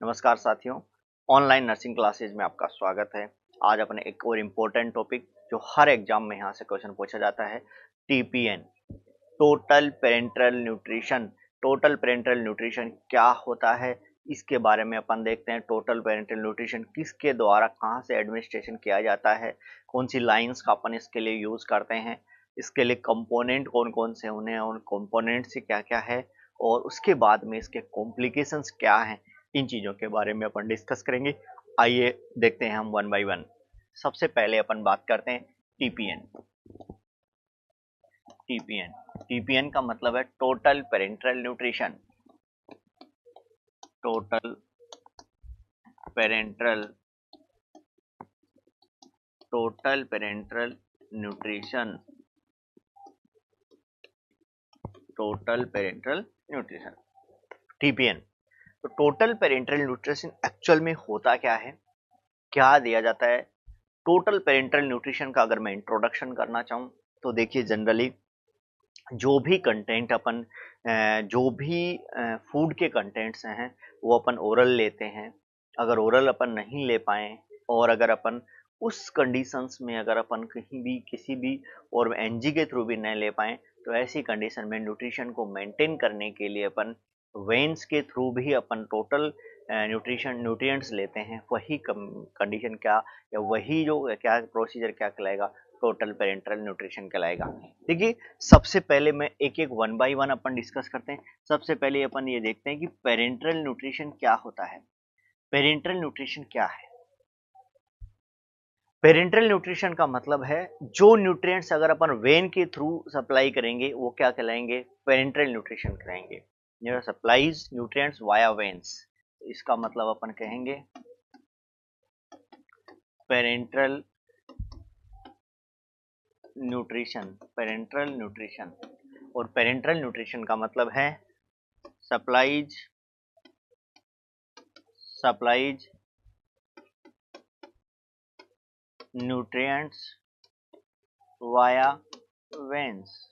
नमस्कार साथियों, online nursing classes में आपका स्वागत है। आज अपने एक और इम्पोर्टेंट टॉपिक जो हर एग्जाम में यहाँ से क्वेश्चन पूछा जाता है, TPN, total parental nutrition. Total parental nutrition क्या होता है, इसके बारे में अपन देखते हैं। टोटल पेरेंटल न्यूट्रिशन किसके द्वारा कहाँ से एडमिनिस्ट्रेशन किया जाता है, कौन सी लाइन्स का अपन इसके लिए यूज़ करते हैं, इसके लिए कंपोनेंट कौन कौन से होने हैं, उन कंपोनेंट से क्या क्या है, और उसके बाद में इसके कॉम्प्लिकेशंस क्या हैं, इन चीज़ों के बारे में अपन डिस्कस करेंगे। आइए देखते हैं हम वन बाय वन। सबसे पहले अपन बात करते हैं टीपीएन। टीपीएन टीपीएन का मतलब है total parental nutrition. Total parental total parental nutrition. Total parental nutrition, TPN. तो टोटल पेरेंटल न्यूट्रिशन एक्चुअल में होता क्या है, क्या दिया जाता है। टोटल पेरेंटल न्यूट्रिशन का अगर मैं इंट्रोडक्शन करना चाहूँ तो देखिए, जनरली जो भी कंटेंट अपन जो भी फूड के कंटेंट्स हैं वो अपन ओरल लेते हैं। अगर ओरल अपन नहीं ले पाए और अगर अपन उस कंडीशंस में अगर अपन कहीं भी किसी भी और एनजी के थ्रू भी नहीं ले पाए, तो ऐसी कंडीशन में न्यूट्रिशन को मेंटेन करने के लिए अपन वेन्स के थ्रू भी अपन टोटल न्यूट्रिशन न्यूट्रिएंट्स लेते हैं। वही कंडीशन क्या, या वही जो क्या प्रोसीजर क्या कहलाएगा, टोटल पेरेंटल न्यूट्रिशन कहलाएगा। देखिए, सबसे पहले मैं एक एक one by one upon discuss करते हैं। सबसे पहले अपन ये देखते हैं कि पेरेंटल न्यूट्रिशन क्या होता है। पेरेंटल न्यूट्रिशन क्या है? पेरेंटल न्यूट्रिशन का मतलब है जो न्यूट्रिएंट्स अगर अपन वेन के थ्रू सप्लाई करेंगे वो क्या कहलाएंगे, पेरेंटल न्यूट्रिशन कहलाएंगे। जो सप्लाईज न्यूट्रिएंट्स वाया वेन्स, इसका मतलब अपन कहेंगे पेरेंटल न्यूट्रिशन। पेरेंटल न्यूट्रिशन, और पेरेंटल न्यूट्रिशन का मतलब है supplies nutrients via veins.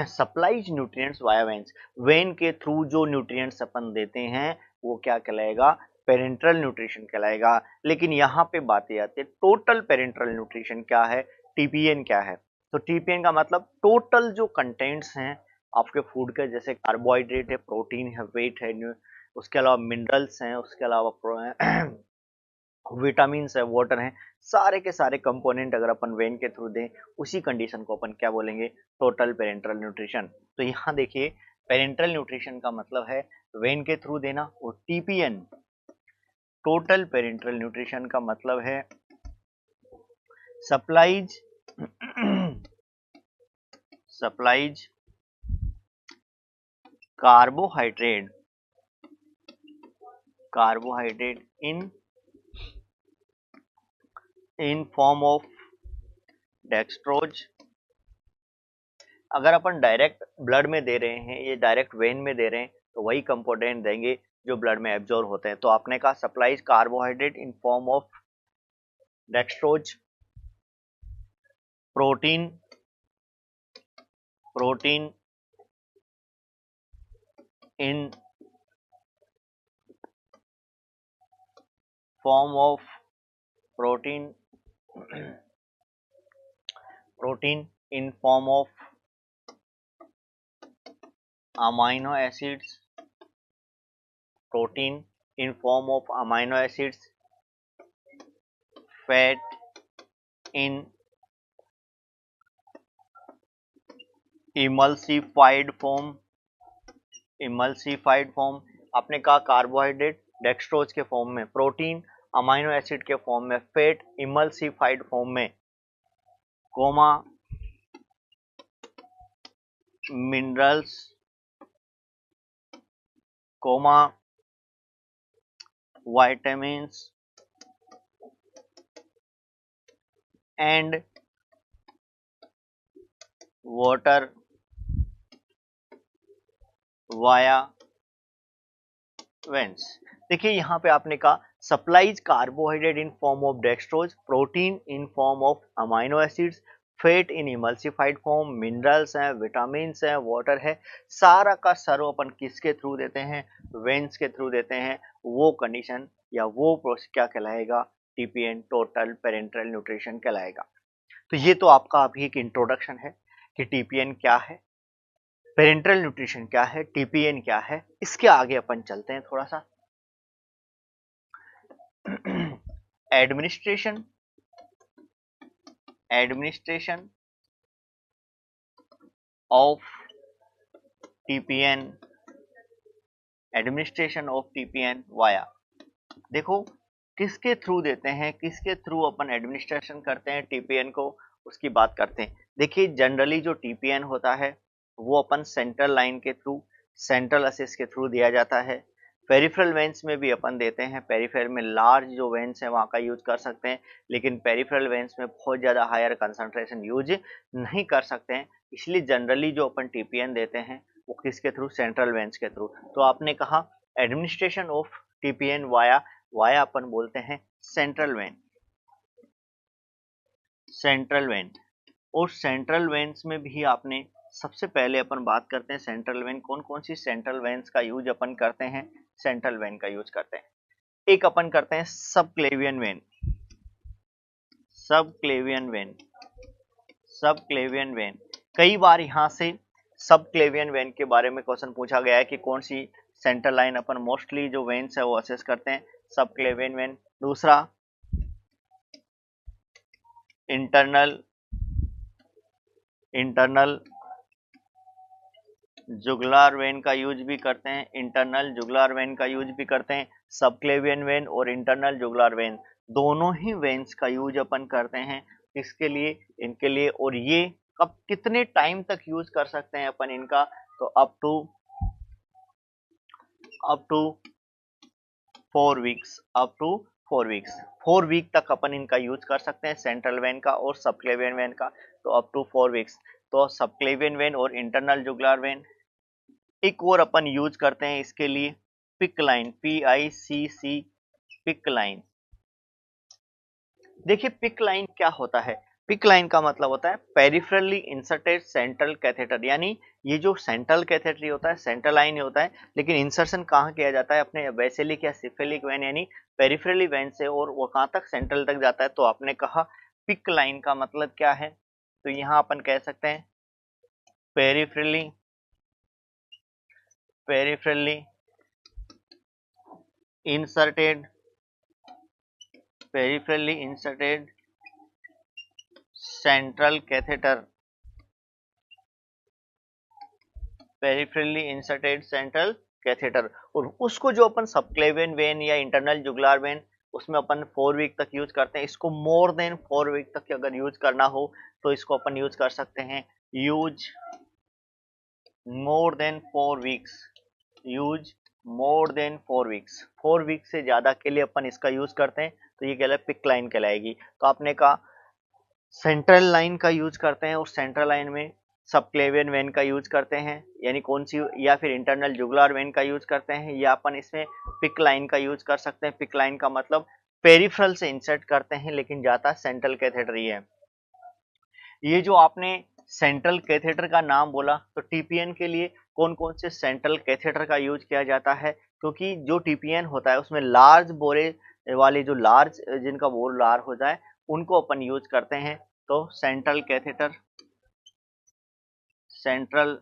Supplies nutrients via veins, when के थ्रू जो न्यूट्रिएंट्स अपन देते हैं वो क्या कहलाएगा, पेरेंटल न्यूट्रिशन कहलाएगा। लेकिन यहाँ पे बातें आती है टोटल पेरेंटल न्यूट्रिशन क्या है, टीपीएन क्या है। तो टीपीएन का मतलब टोटल जो कंटेंट्स हैं आपके फूड के, जैसे कार्बोहाइड्रेट है, प्रोटीन है, वेट है, उसके अलावा मिनरल्स हैं, उसके अलावा विटामिन है, वाटर है, सारे के सारे कंपोनेंट अगर अपन वेन के थ्रू दें, उसी कंडीशन को अपन क्या बोलेंगे, टोटल पेरेंटल न्यूट्रिशन। तो यहाँ देखिए, पेरेंटल न्यूट्रिशन का मतलब है वेन के थ्रू देना, और टीपीएन टोटल पेरेंटल न्यूट्रिशन का मतलब है supplies supplies carbohydrate in form of dextrose. अगर अपन डायरेक्ट ब्लड में दे रहे हैं, ये डायरेक्ट वेन में दे रहे हैं, तो वही कंपोनेंट देंगे जो ब्लड में एब्जॉर्ब होते हैं। तो आपने कहा supplies carbohydrate in form of dextrose, protein in form of protein in form of amino acids, protein in form of amino acids, fat in emulsified form. आपने कहा कार्बोहाइड्रेट डेक्सट्रोज के फॉर्म में, प्रोटीन अमाइनो एसिड के form में, fat emulsified form में, comma minerals, comma vitamins and water via veins। देखिए, यहाँ पे आपने कहा supplies carbohydrate in form of dextrose, protein in form of amino acids, fat in emulsified form, minerals हैं, vitamin हैं, वाटर है, सारा का सर्व अपन किसके थ्रू देते हैं, वेंस के थ्रू देते हैं। वो कंडीशन या वो प्रोसेस क्या कहलाएगा, टीपीएन, टोटल पेरेंटल न्यूट्रिशन कहलाएगा। तो ये तो आपका अभी एक इंट्रोडक्शन है कि टीपीएन क्या है, पेरेंटल न्यूट्रिशन क्या है, टीपीएन क्या है। इसके आगे अपन चलते हैं थोड़ा सा। Administration of TPN, administration of TPN via, देखो किसके थ्रू देते हैं, किसके थ्रू अपन एडमिनिस्ट्रेशन करते हैं टीपीएन को, उसकी बात करते हैं। देखिए जनरली जो टीपीएन होता है वो अपन सेंट्रल लाइन के थ्रू, सेंट्रल असेस के थ्रू दिया जाता है। पेरिफेरल वेंस में भी अपन देते हैं, पेरिफेरल में लार्ज जो वेंस है वहाँ का यूज कर सकते हैं, लेकिन पेरिफेरल वेंस में बहुत ज़्यादा हायर कंसंट्रेशन यूज नहीं कर सकते हैं। इसलिए जनरली जो अपन टीपीएन देते हैं वो किसके थ्रू, सेंट्रल वेंस के थ्रू। तो आपने कहा administration of TPN via, via अपन बोलते हैं सेंट्रल वेन, सेंट्रल वेन। और सेंट्रल वेन्स में भी आपने सबसे पहले अपन बात करते हैं सेंट्रल वेन, कौन कौन सी सेंट्रल वेन्स का यूज अपन करते हैं, सेंट्रल वेन का यूज करते हैं। एक अपन करते हैं सब क्लेवियन वेन, सब क्लेवियन वेन, सब क्लेवियन वेन। कई बार यहां से सब क्लेवियन वेन के बारे में क्वेश्चन पूछा गया है कि कौन सी सेंट्रल लाइन अपन मोस्टली जो वेन्स है वो असेस करते हैं, सब क्लेवियन वेन। दूसरा इंटरनल जुगुलार वेन का यूज भी करते हैं, इंटरनल जुगुलार वेन का यूज भी करते हैं। सबक्लेवियन वेन और इंटरनल जुगुलार वेन दोनों ही वेन्स का यूज अपन करते हैं, किसके लिए, इनके लिए। और ये कब कितने टाइम तक यूज कर सकते हैं अपन इनका, तो up to 4 weeks, up to 4 weeks, 4 week तक अपन इनका यूज कर सकते हैं, सेंट्रल वेन का और सबक्लेवियन वेन का, तो अप टू 4 वीक्स। तो सबक्लेवियन वेन और इंटरनल जुगुलार वेन। एक और अपन यूज करते हैं इसके लिए pick line, PICC, pick line. देखिए पिक लाइन क्या होता है, पिक लाइन का मतलब होता है पेरिफेरली इंसर्टेड सेंट्रल कैथेटर, यानी ये जो सेंट्रल कैथेटर होता है सेंट्रल लाइन ही होता है, लेकिन इंसर्शन कहाँ किया जाता है, अपने वेसिलिक या सिफिलिक वेन यानी पेरिफेरली वेन से, और वो कहाँ तक, सेंट्रल तक जाता है। तो आपने कहा पिक लाइन का मतलब क्या है, तो यहाँ अपन कह सकते हैं peripherally inserted central catheter, peripherally inserted central catheter. और उसको जो अपन सबक्लेवियन वेन या इंटरनल जुगुलार वेन उसमें अपन 4 वीक तक यूज करते हैं, इसको मोर देन 4 वीक तक अगर यूज करना हो तो इसको अपन यूज कर सकते हैं, use more than 4 weeks, use more than 4 weeks, 4 week से ज्यादा के लिए अपन इसका यूज करते हैं, तो ये कहलाए पिक लाइन कहलाएगी। तो आपने कहा सेंट्रल लाइन का यूज करते हैं, और सेंट्रल लाइन में सबक्लेवियन वेन का यूज करते हैं, यानी कौन सी, या फिर इंटरनल जुगुलार वेन का यूज करते हैं, या अपन इसमें पिक लाइन का यूज कर सकते हैं। पिक लाइन का मतलब पेरिफेरल से इंसर्ट करते हैं, लेकिन जाता सेंट्रल कैथेटर ही है। ये जो आपने सेंट्रल कैथेटर का नाम बोला, तो टीपीएन के लिए कौन कौन से सेंट्रल कैथेटर का यूज किया जाता है, क्योंकि जो टीपीएन होता है उसमें लार्ज बोरे वाले, जो लार्ज जिनका बोर लार हो जाए उनको अपन यूज करते हैं। तो central catheter, central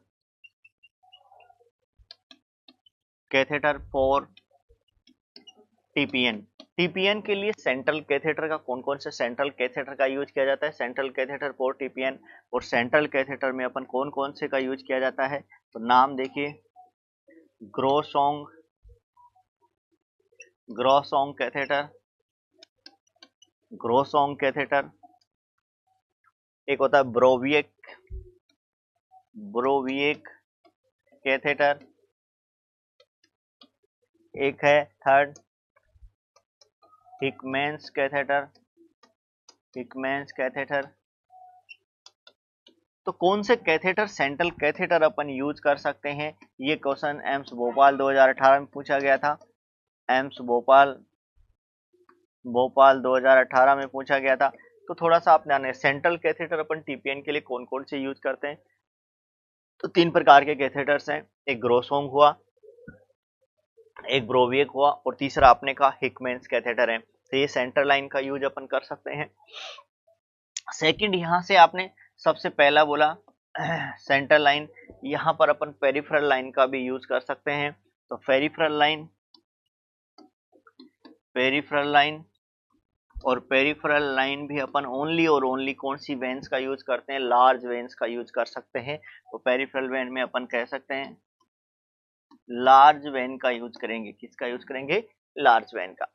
catheter for TPN. TPN के लिए सेंट्रल कैथेटर का कौन कौन से सेंट्रल कैथेटर का यूज किया जाता है, सेंट्रल कैथेटर फॉर टीपीएन। और सेंट्रल कैथेटर में अपन कौन कौन से का यूज किया जाता है, तो नाम देखिए, ग्रोसोंग, ग्रोसोंग कैथेटर, ग्रोसोंग कैथेटर। एक होता है ब्रोविएक, ब्रोविएक कैथेटर। एक है थर्ड हिकमैन्स कैथेटर, हिकमैन्स कैथेटर। तो कौन से कैथेटर, सेंट्रल कैथेटर अपन यूज कर सकते हैं, ये क्वेश्चन एम्स भोपाल 2018 में पूछा गया था, एम्स भोपाल 2018 में पूछा गया था। तो थोड़ा सा आप जाने सेंट्रल कैथेटर अपन टीपीएन के लिए कौन कौन से यूज करते हैं। तो 3 प्रकार के कैथेटर्स हैं, एक ग्रोसोंग हुआ, एक ब्रोवियक हुआ और तीसरा आपने कहा हिकमेंस कैथेटर है। तो ये सेंट्रल लाइन का यूज अपन कर सकते हैं। सेकंड, यहां से आपने सबसे पहला बोला सेंट्रल लाइन, यहां पर अपन पेरिफेरल लाइन का भी यूज कर सकते हैं। तो पेरिफेरल लाइन और पेरिफेरल लाइन भी अपन ओनली और ओनली कौन सी वेन्स का यूज करते हैं, लार्ज वेन्स का यूज कर सकते हैं। तो पेरिफेरल वेन में अपन कह सकते हैं लार्ज वेन का यूज करेंगे। किसका यूज करेंगे, लार्ज वेन का।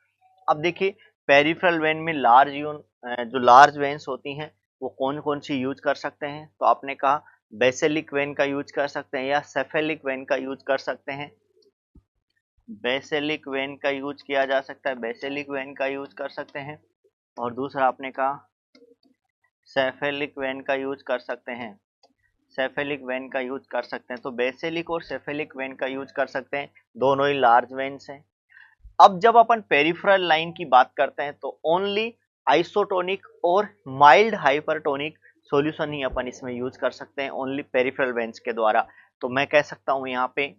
अब देखिए पेरिफेरल वेन में जो लार्ज वेन्स होती हैं वो कौन कौन सी यूज कर सकते हैं। तो आपने कहा बेसिलिक वेन का यूज कर सकते हैं या सेफेलिक वेन का यूज कर सकते हैं। बेसिलिक वेन का यूज किया जा सकता है, बेसिलिक वेन का यूज कर सकते हैं। और दूसरा आपने कहा सेफेलिक वेन का यूज कर सकते हैं, सेफेलिक वेन का यूज कर सकते हैं। तो बेसिलिक और सेफेलिक वेन का यूज कर सकते हैं, दोनों ही लार्ज वेन्स हैं। अब जब अपन पेरिफेरल लाइन की बात करते हैं तो ओनली आइसोटोनिक और माइल्ड हाइपरटोनिक सॉल्यूशन ही अपन इसमें यूज कर सकते हैं ओनली पेरिफेरल वेन्स के द्वारा। तो मैं कह सकता हूं यहां पे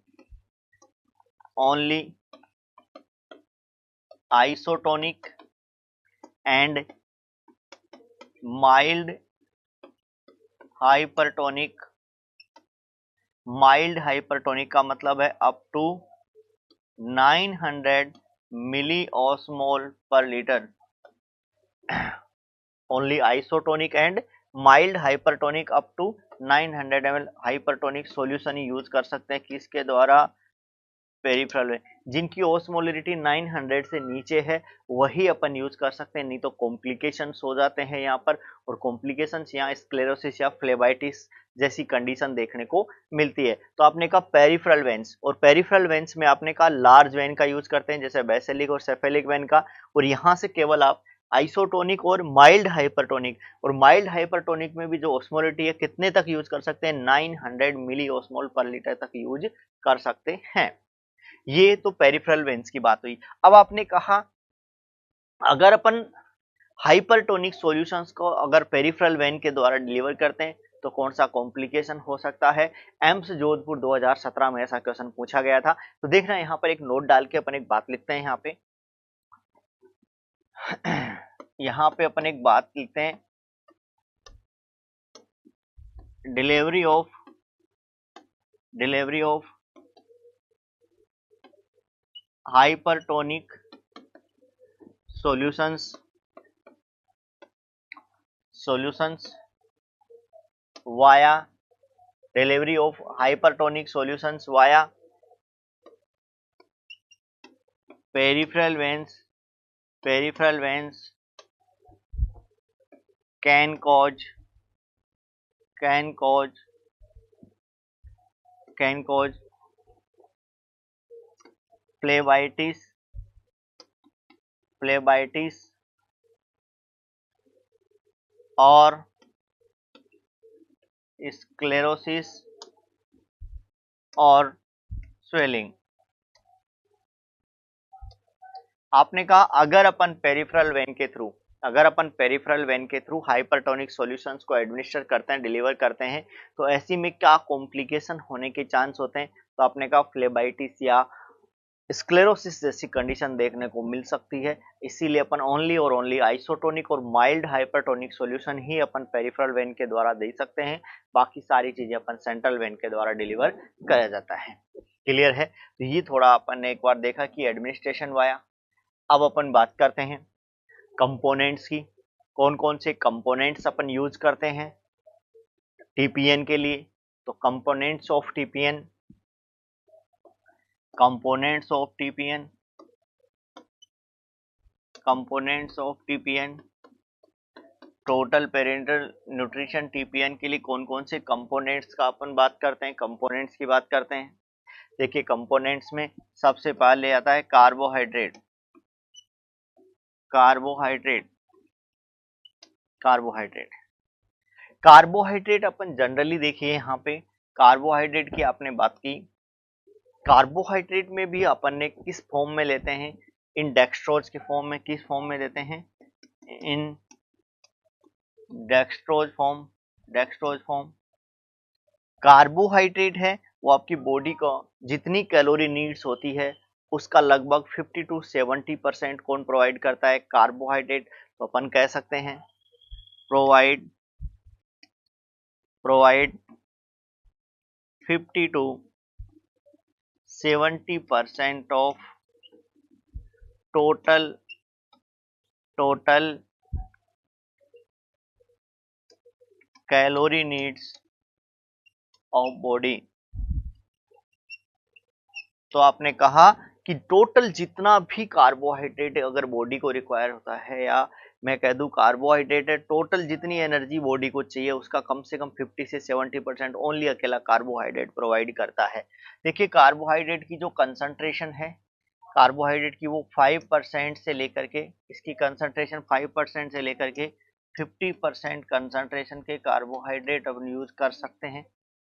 only isotonic and mild hypertonic. Mild hypertonic का मतलब है up to 900 milli osmol per litre. Only isotonic and mild hypertonic up to 900 ml hypertonic solution ही यूज कर सकते हैं। किसके द्वारा, पेरिफेरल में। जिनकी ऑस्मोलरिटी 900 से नीचे है वही अपन यूज कर सकते हैं, नहीं तो कॉम्प्लिकेशंस हो जाते हैं यहाँ पर। और कॉम्प्लिकेशंस यहाँ स्क्लेरोसिस या फ्लेबाइटिस जैसी कंडीशन देखने को मिलती है। तो आपने कहा पेरिफेरल वेन्स, और पेरिफेरल वेन्स में आपने कहा लार्ज वेन का यूज करते हैं जैसे बेसिलिक और सेफेलिक वेन का। और यहाँ से केवल आप आइसोटोनिक और माइल्ड हाइपरटोनिक, और माइल्ड हाइपरटोनिक में भी जो ऑस्मोलिटी है कितने तक यूज कर सकते हैं, 900 मिली ऑस्मोल पर लीटर तक यूज कर सकते हैं। ये तो पेरिफेरल वेन्स की बात हुई। अब आपने कहा अगर अपन हाइपरटोनिक सॉल्यूशंस को अगर पेरिफेरल वेन के द्वारा डिलीवर करते हैं तो कौन सा कॉम्प्लिकेशन हो सकता है। एम्स जोधपुर 2017 में ऐसा क्वेश्चन पूछा गया था। तो देखना यहाँ पर एक नोट डाल के अपन एक बात लिखते हैं। यहाँ पे अपन एक बात लिखते हैं, delivery of hypertonic solutions via delivery of hypertonic solutions via peripheral veins can cause phlebitis और स्क्लेरोसिस और स्वेलिंग। आपने कहा अगर अपन पेरिफेरल वेन के थ्रू हाइपरटोनिक सॉल्यूशंस को एडमिनिस्टर करते हैं, डिलीवर करते हैं, तो ऐसी में क्या कॉम्प्लिकेशन होने के चांस होते हैं। तो आपने कहा फ्लेबाइटिस या स्क्लेरोसिस जैसी कंडीशन देखने को मिल सकती है। इसीलिए अपन ओनली और ओनली आइसोटोनिक और mild hypertonic solution he upon peripheral when के द्वारा दे सकते हैं। बाकी सारी चीजें अपन सेंट्रल वेन के द्वारा डिलीवर किया जाता है। क्लियर है। तो ये थोड़ा अपन ने एक बार देखा कि एडमिनिस्ट्रेशन वाया। अब अपन बात करते हैं कंपोनेंट्स की। कौन कौन से कंपोनेंट्स अपन यूज करते हैं टीपीएन के लिए। तो components of TPN total parental nutrition TPN के लिए कौन कौन से कंपोनेंट्स का अपन बात करते हैं, कंपोनेंट्स की बात करते हैं। देखिए कंपोनेंट्स में सबसे पहले आता है कार्बोहाइड्रेट अपन जनरली देखिए यहाँ पे कार्बोहाइड्रेट की आपने बात की। कार्बोहाइड्रेट में भी अपन ने किस फॉर्म में लेते हैं, इन डेक्सट्रोज के फॉर्म में। किस फॉर्म में लेते हैं, इन डेक्सट्रोज फॉर्म। कार्बोहाइड्रेट है वो आपकी बॉडी को जितनी कैलोरी नीड्स होती है उसका लगभग 50 to 70% कौन प्रोवाइड करता है? कार्बोहाइड्रेट। तो अपन कह सकते हैं provide 50 to 70% of total calorie needs of body. तो आपने कहा कि टोटल जितना भी कार्बोहाइड्रेट अगर बॉडी को रिक्वायर होता है, या मैं कह दूं कार्बोहाइड्रेट है, टोटल जितनी एनर्जी बॉडी को चाहिए उसका कम से कम 50 से 70% ओनली अकेला कार्बोहाइड्रेट प्रोवाइड करता है। देखिए कार्बोहाइड्रेट की जो कंसंट्रेशन है, कार्बोहाइड्रेट की वो 5% से लेकर के, इसकी कंसंट्रेशन 5% से लेकर के 50% कंसंट्रेशन के कार्बोहाइड्रेट अपन यूज कर सकते हैं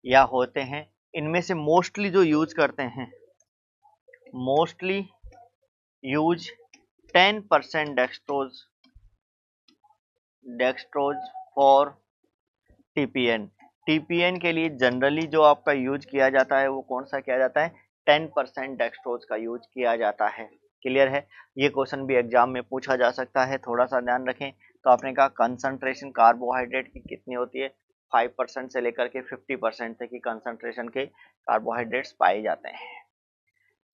या होते हैं। इनमें से मोस्टली जो यूज करते हैं, mostly use 10% dextrose for TPN. TPN के लिए जनरली जो आपका यूज किया जाता है वो कौन सा किया जाता है? 10% डेक्सट्रोज का यूज किया जाता है। क्लियर है? ये क्वेश्चन भी एग्जाम में पूछा जा सकता है, थोड़ा सा ध्यान रखें। तो आपने कहा कंसंट्रेशन कार्बोहाइड्रेट की कितनी होती है? 5% से लेकर के 50% तक की कंसंट्रेशन के कार्बोहाइड्रेट्स पाए जाते हैं।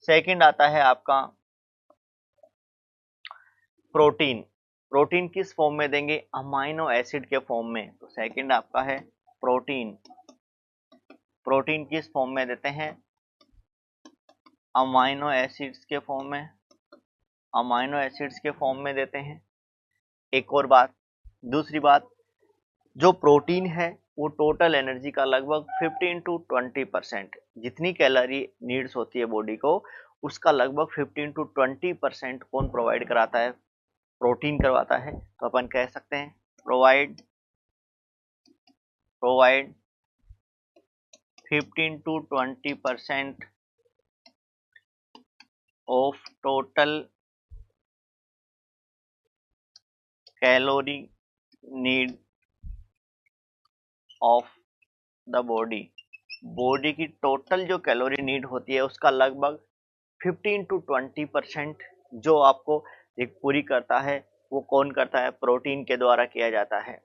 सेकंड आता है आपका प्रोटीन। प्रोटीन किस फॉर्म में देंगे? अमाइनो एसिड के फॉर्म में। तो सेकंड आपका है प्रोटीन। प्रोटीन किस फॉर्म में देते हैं? अमाइनो एसिड्स के फॉर्म में। अमाइनो एसिड्स के फॉर्म में देते हैं। एक और बात, दूसरी बात, जो प्रोटीन है वो टोटल एनर्जी का लगभग 15 to 20%, जितनी कैलोरी नीड्स होती है बॉडी को उसका लगभग 15 to 20% कौन प्रोवाइड कराता है? प्रोटीन करवाता है। तो अपन कह सकते हैं provide 15 to 20% of total calorie need of the body. Body की टोटल जो कैलोरी नीड होती है उसका लगभग 15 to 20% जो आपको एक पूरी करता है वो कौन करता है? प्रोटीन के द्वारा किया जाता है।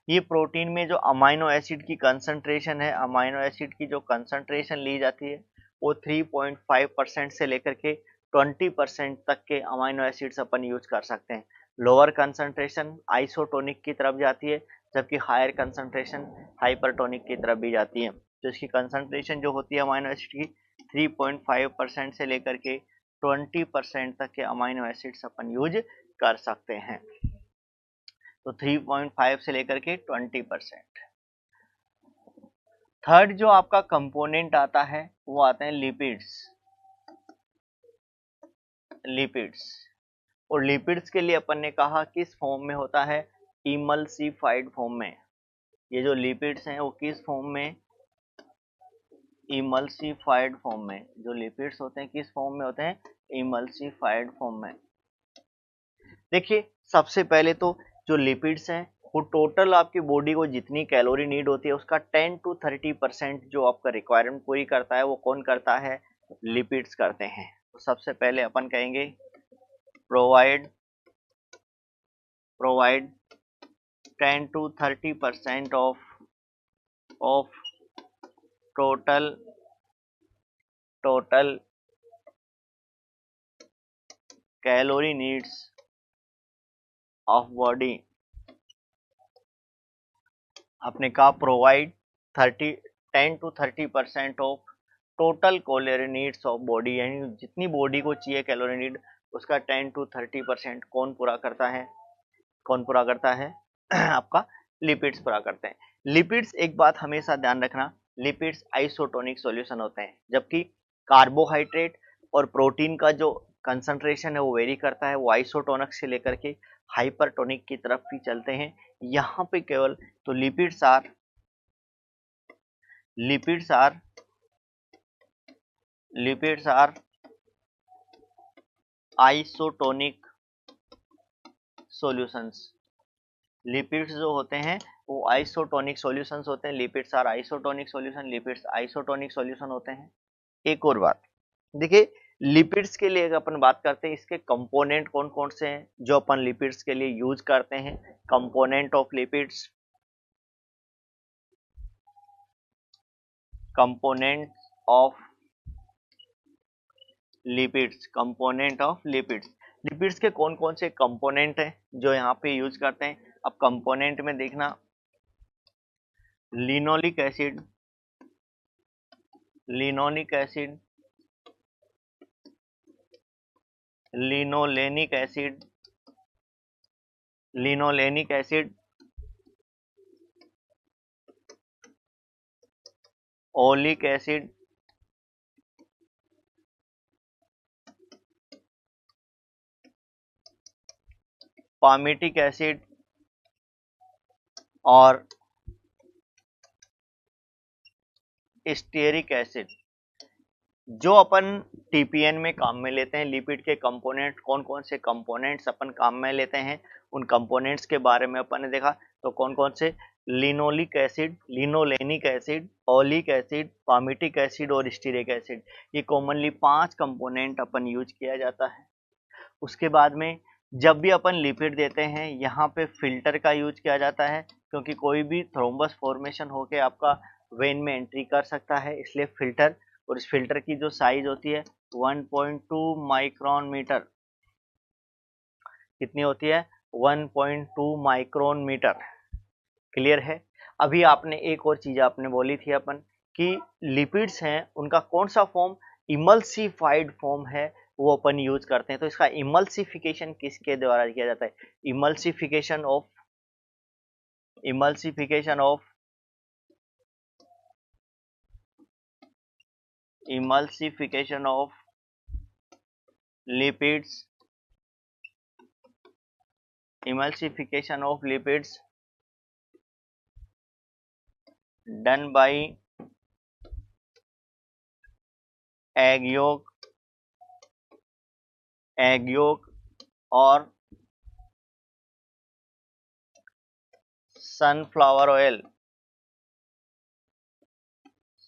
ये प्रोटीन में जो अमाइनो एसिड की कंसंट्रेशन है, अमाइनो एसिड की जो कंसंट्रेशन ली जाती है वो 3.5% से लेकर के 20% तक के अमाइनो एसिड्स अपन यूज कर सकते हैं। लोअर कंसंट्रेशन आइसोटोनिक की तरफ जाती है, जबकि हायर कंसंट्रेशन हाइपरटोनिक की तरफ भी जाती है। तो इसकी कंसंट्रेशन जो होती है अमाइनो एसिड की 3.5% से लेकर के 20% तक के अमाइनो एसिड्स अपन यूज कर सकते हैं। तो 3.5 से लेकर के 20%। थर्ड जो आपका कंपोनेंट आता है वो आते हैं लिपिड्स। लिपिड्स, और लिपिड्स के लिए अपन ने कहा किस फॉर्म में होता है? इमल्सिफाइड फॉर्म में। ये जो लिपिड्स हैं वो किस फॉर्म में? इमल्सिफाइड फॉर्म में। जो लिपिड्स होते हैं किस फॉर्म में होते हैं? इमल्सिफाइड फॉर्म में। देखिए सबसे पहले तो जो लिपिड्स हैं वो टोटल आपकी बॉडी को जितनी कैलोरी नीड होती है उसका 10 to 30% जो आपका रिक्वायरमेंट पूरी करता है वो कौन करता है? लिपिड्स करते हैं। तो सबसे पहले अपन कहेंगे provide 10 to 30% of total calorie needs of body. आपने कहा provide 10 to 30% of total calorie needs of body, यानी जितनी बॉडी को चाहिए कैलोरी नीड उसका 10 to 30% कौन पूरा करता है? कौन पूरा करता है? आपका लिपिड्स पूरा करते हैं। लिपिड्स, एक बात हमेशा ध्यान रखना, लिपिड्स आइसोटोनिक सॉल्यूशन होते हैं, जबकि कार्बोहाइड्रेट और प्रोटीन का जो कंसंट्रेशन है वो वेरी करता है, वो आइसोटोनिक से लेकर के हाइपरटोनिक की तरफ भी चलते हैं। यहाँ पे केवल तो lipids are isotonic solutions. Lipids जो होते हैं वो आइसोटोनिक सॉल्यूशंस होते हैं। Lipids are isotonic solution, lipids isotonic solution होते हैं। एक और बात देखिए, लिपिड्स के लिए अगर अपन बात करते हैं, इसके कंपोनेंट कौन कौन से हैं जो अपन लिपिड्स के लिए यूज करते हैं। Component of lipids, component of lipids, component of lipids. Lipids के कौन कौन से कंपोनेंट हैं जो यहाँ पे यूज करते हैं। अब कंपोनेंट में देखना, linoleic acid, linoleic acid, linolenic acid, linolenic acid, oleic acid, palmitic acid और स्टीयरिक एसिड। जो अपन टीपीएन में काम में लेते हैं, लिपिड के कंपोनेंट कौन कौन से कंपोनेंट्स अपन काम में लेते हैं, उन कंपोनेंट्स के बारे में अपन ने देखा। तो कौन कौन से, linoleic acid, linolenic acid, oleic acid, palmitic acid और स्टीयरिक एसिड। ये कॉमनली 5 कंपोनेंट अपन यूज किया जाता है। उसके बाद में जब भी अपन लिपिड देते हैं, यहाँ पे फिल्टर का यूज किया जाता है, क्योंकि कोई भी थ्रोम्बस फॉर्मेशन होके आपका वेन में एंट्री कर सकता है, इसलिए फिल्टर। और इस फिल्टर की जो साइज होती है 1.2 माइक्रोन मीटर, कितनी होती है 1.2 माइक्रोन मीटर। क्लियर है। अभी आपने एक और चीज आपने बोली थी अपन कि लिपिड्स हैं उनका कौन सा फॉर्म, इमल्सिफाइड फॉर्म है, वो अपन यूज करते हैं। तो इसका इमल्सिफिकेशन किसके द्वारा किया जाता है, emulsification of, emulsification of, emulsification of lipids, emulsification of lipids done by egg yolk, egg yolk और sunflower oil,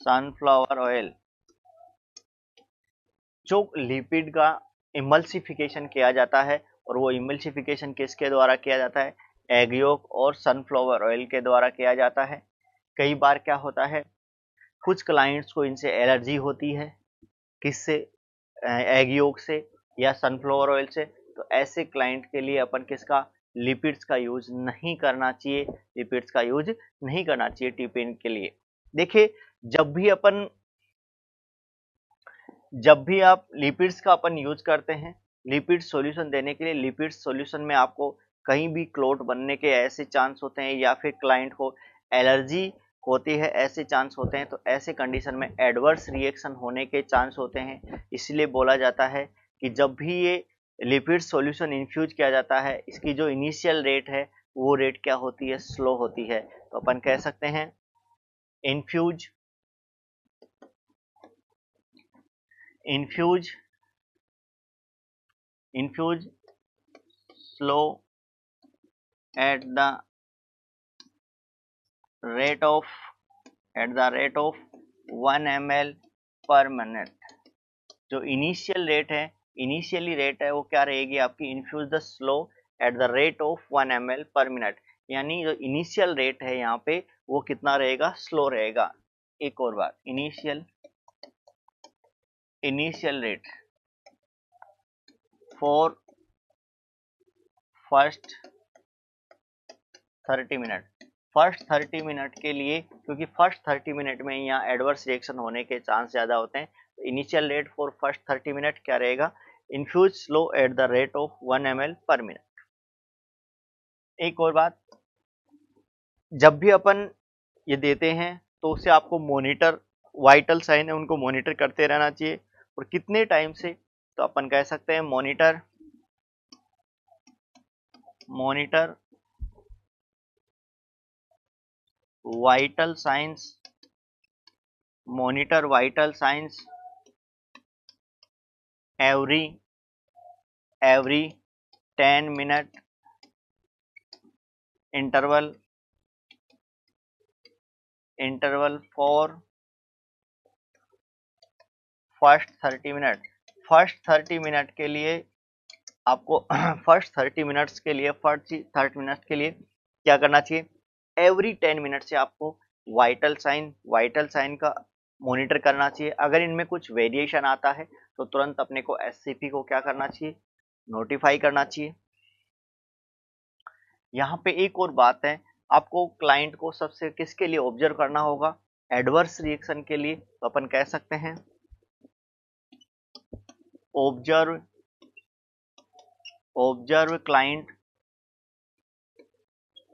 sunflower oil। जो लिपिड का इमल्सिफिकेशन किया जाता है, और वो इमल्सिफिकेशन किसके द्वारा किया जाता है, एग यolk और सनफ्लावर ऑयल के द्वारा किया जाता है। कई बार क्या होता है, कुछ क्लाइंट्स को इनसे एलर्जी होती है, किससे, एग yolk से या सनफ्लावर ऑयल से। तो ऐसे क्लाइंट के लिए अपन किसका, लिपिड्स का यूज नहीं करना चाहिए, लिपिड्स का यूज नहीं करना चाहिए टीपीएन के लिए। देखिए, जब भी आप लिपिड्स का अपन यूज करते हैं, लिपिड सॉल्यूशन देने के लिए, लिपिड सॉल्यूशन में आपको कहीं भी क्लोट बनने के ऐसे चांस होते हैं, या फिर क्लाइंट को एलर्जी होती है ऐसे चांस होते हैं। तो ऐसे कंडीशन में एडवर्स रिएक्शन होने के चांस होते हैं। इसलिए बोला जाता है कि जब भी ये लिपिड सॉल्यूशन इन्फ्यूज किया जाता है, इसकी जो इनिशियल रेट है वो रेट क्या होती है, स्लो होती है। तो अपन कह सकते हैं infuse, infuse, infuse slow at the rate of, at the rate of 1 ml per minute. जो इनिशियल रेट है, इनिशियली रेट है वो क्या रहेगी आपकी, infuse the slow at the rate of 1 ml per minute. यानी जो इनिशियल रेट है यहाँ पे वो कितना रहेगा, स्लो रहेगा। एक और बात, initial, initial rate for first 30 minute, first 30 minute के लिए, क्योंकि फर्स्ट 30 मिनट में यहाँ एडवर्स रिएक्शन होने के चांस ज़्यादा होते हैं। Initial rate for first 30 minute क्या रहेगा, infuse slow at the rate of 1 ml per minute. एक और बात, जब भी अपन ये देते हैं तो उससे आपको मॉनिटर, वाइटल साइन है उनको मॉनिटर करते रहना चाहिए। और कितने टाइम से, तो अपन कह सकते हैं monitor, monitor vital science, monitor vital science every 10 minute, interval for first 30 minute. First 30 minute के लिए आपको फर्स्ट 30 मिनट्स के लिए क्या करना चाहिए, एवरी 10 मिनट से आपको वाइटल साइन का मॉनिटर करना चाहिए। अगर इनमें कुछ वेरिएशन आता है तो तुरंत अपने को एससीपी को क्या करना चाहिए, नोटिफाई करना चाहिए। यहाँ पे एक और बात है, आपको क्लाइंट को सबसे किसके लिए ऑब्जर्व करना होगा, एडवर्स रिएक्शन के लिए। तो अपन कह सकते हैं observe client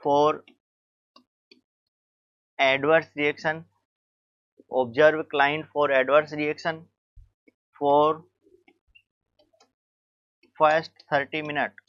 for adverse reaction, observe client for adverse reaction for first 30 minute.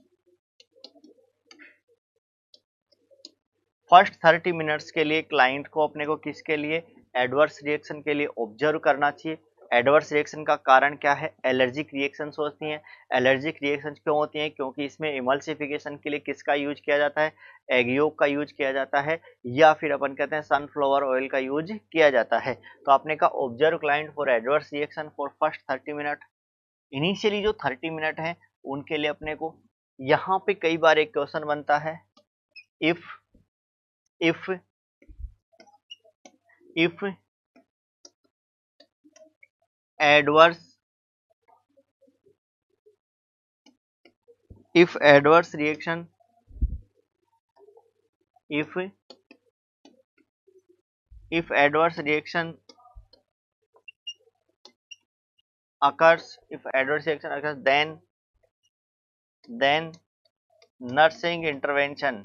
First 30 minutes के लिए क्लाइंट को अपने को किसके लिए, एडवर्स रिएक्शन के लिए ऑब्जर्व करना चाहिए। एडवर्स रिएक्शन का कारण क्या है, एलर्जिक रिएक्शंस होती हैं। एलर्जिक रिएक्शंस क्यों होती हैं, क्योंकि इसमें इमल्सिफिकेशन के लिए किसका यूज किया जाता है, एग योक का यूज किया जाता है, या फिर अपन कहते हैं सनफ्लावर ऑयल का यूज किया जाता है। तो आपने का observe client for adverse reaction for first 30 minute. Initially जो 30 मिनट है उनके लिए अपने को यहाँ पे कई बार एक क्वेश्चन बनता है, if adverse reaction occurs, then nursing intervention.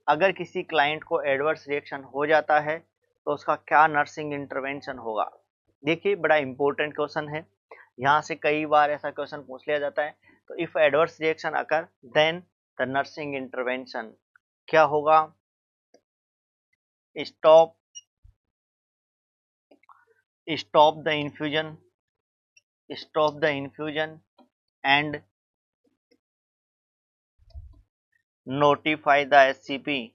अगर किसी क्लाइंट को एडवर्स रिएक्शन हो जाता है तो उसका क्या नर्सिंग इंटरवेंशन होगा। देखिए बड़ा इंपॉर्टेंट क्वेश्चन है, यहाँ से कई बार ऐसा क्वेश्चन पूछ लिया जाता है। तो if adverse reaction occur then the nursing intervention क्या होगा, stop the infusion and notify the SCP.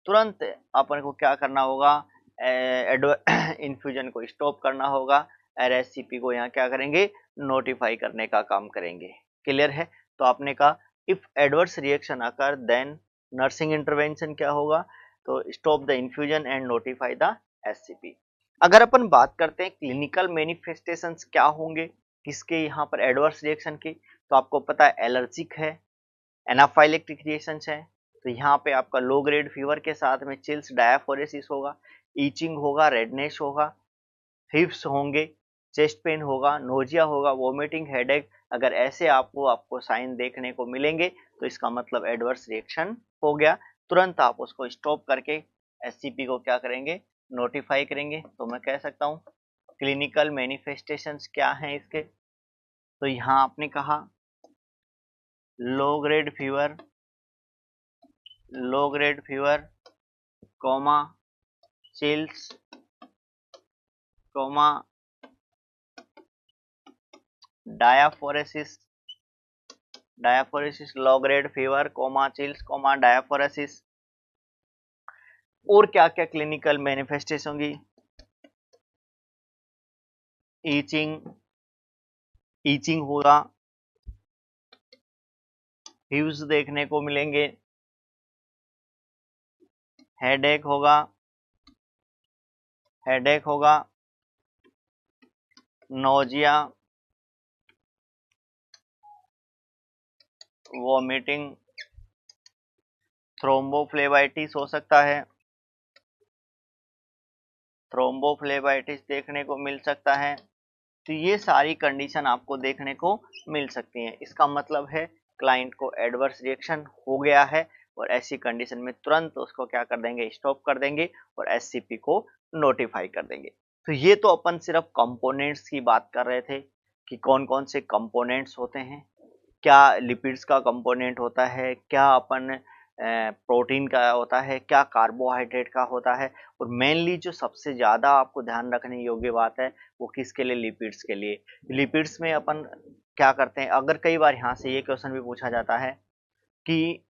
तुरंत अपन को क्या करना होगा, इन्फ्यूजन को स्टॉप करना होगा और एससीपी को यहाँ क्या करेंगे, नोटिफाई करने का काम करेंगे। क्लियर है। तो आपने कहा if adverse reaction occur then nursing intervention क्या होगा, तो stop the infusion and notify the SCP. अगर अपन बात करते हैं क्लिनिकल मैनिफेस्टेशंस क्या होंगे किसके यहाँ पर एडवर्स रिएक्शन की, तो आपको पता है एलर्जिक है, एनाफाइलेक्टिक रिएक्शंस है। तो यहाँ पे आपका लो ग्रेड फीवर के साथ में चिल्स, डायाफोरेसिस होगा, ईचिंग होगा, रेडनेस होगा, हिप्स होंगे, चेस्ट पेन होगा, नोजिया होगा, वोमिटिंग, हेडेक। अगर ऐसे आपको साइन देखने को मिलेंगे तो इसका मतलब एडवर्स रिएक्शन हो गया। तुरंत आप उसको स्टॉप करके एससीपी को क्या करेंगे, नोटिफाई करेंगे। तो मैं कह सकता हूँ क्लिनिकल मैनिफेस्टेशंस क्या हैं इसके, तो यहाँ आपने कहा low grade fever comma chills comma diaphoresis low grade fever comma chills comma diaphoresis. और क्या क्या क्लिनिकल मैनिफेस्टेशन होगी, ईचिंग होगा, ह्यूज देखने को मिलेंगे, हेडेक होगा, नोजिया, वोमिटिंग, थ्रोम्बोफ्लेबाइटिस हो सकता है, थ्रोम्बोफ्लेबाइटिस देखने को मिल सकता है। तो ये सारी कंडीशन आपको देखने को मिल सकती हैं। इसका मतलब है क्लाइंट को एडवर्स रिएक्शन हो गया है और ऐसी कंडीशन में तुरंत उसको क्या कर देंगे, स्टॉप कर देंगे और एससीपी को नोटिफाई कर देंगे। तो ये तो अपन सिर्फ कंपोनेंट्स की बात कर रहे थे कि कौन कौन से कंपोनेंट्स होते हैं, क्या लिपिड्स का कंपोनेंट होता है, क्या अपन प्रोटीन का होता है, क्या कार्बोहाइड्रेट का होता है, और मेनली जो सबसे ज़्यादा आपको ध्यान रखने योग्य बात है वो किसके लिए, लिपिड्स के लिए। लिपिड्स में अपन क्या करते हैं, अगर कई बार यहाँ से ये क्वेश्चन भी पूछा जाता है कि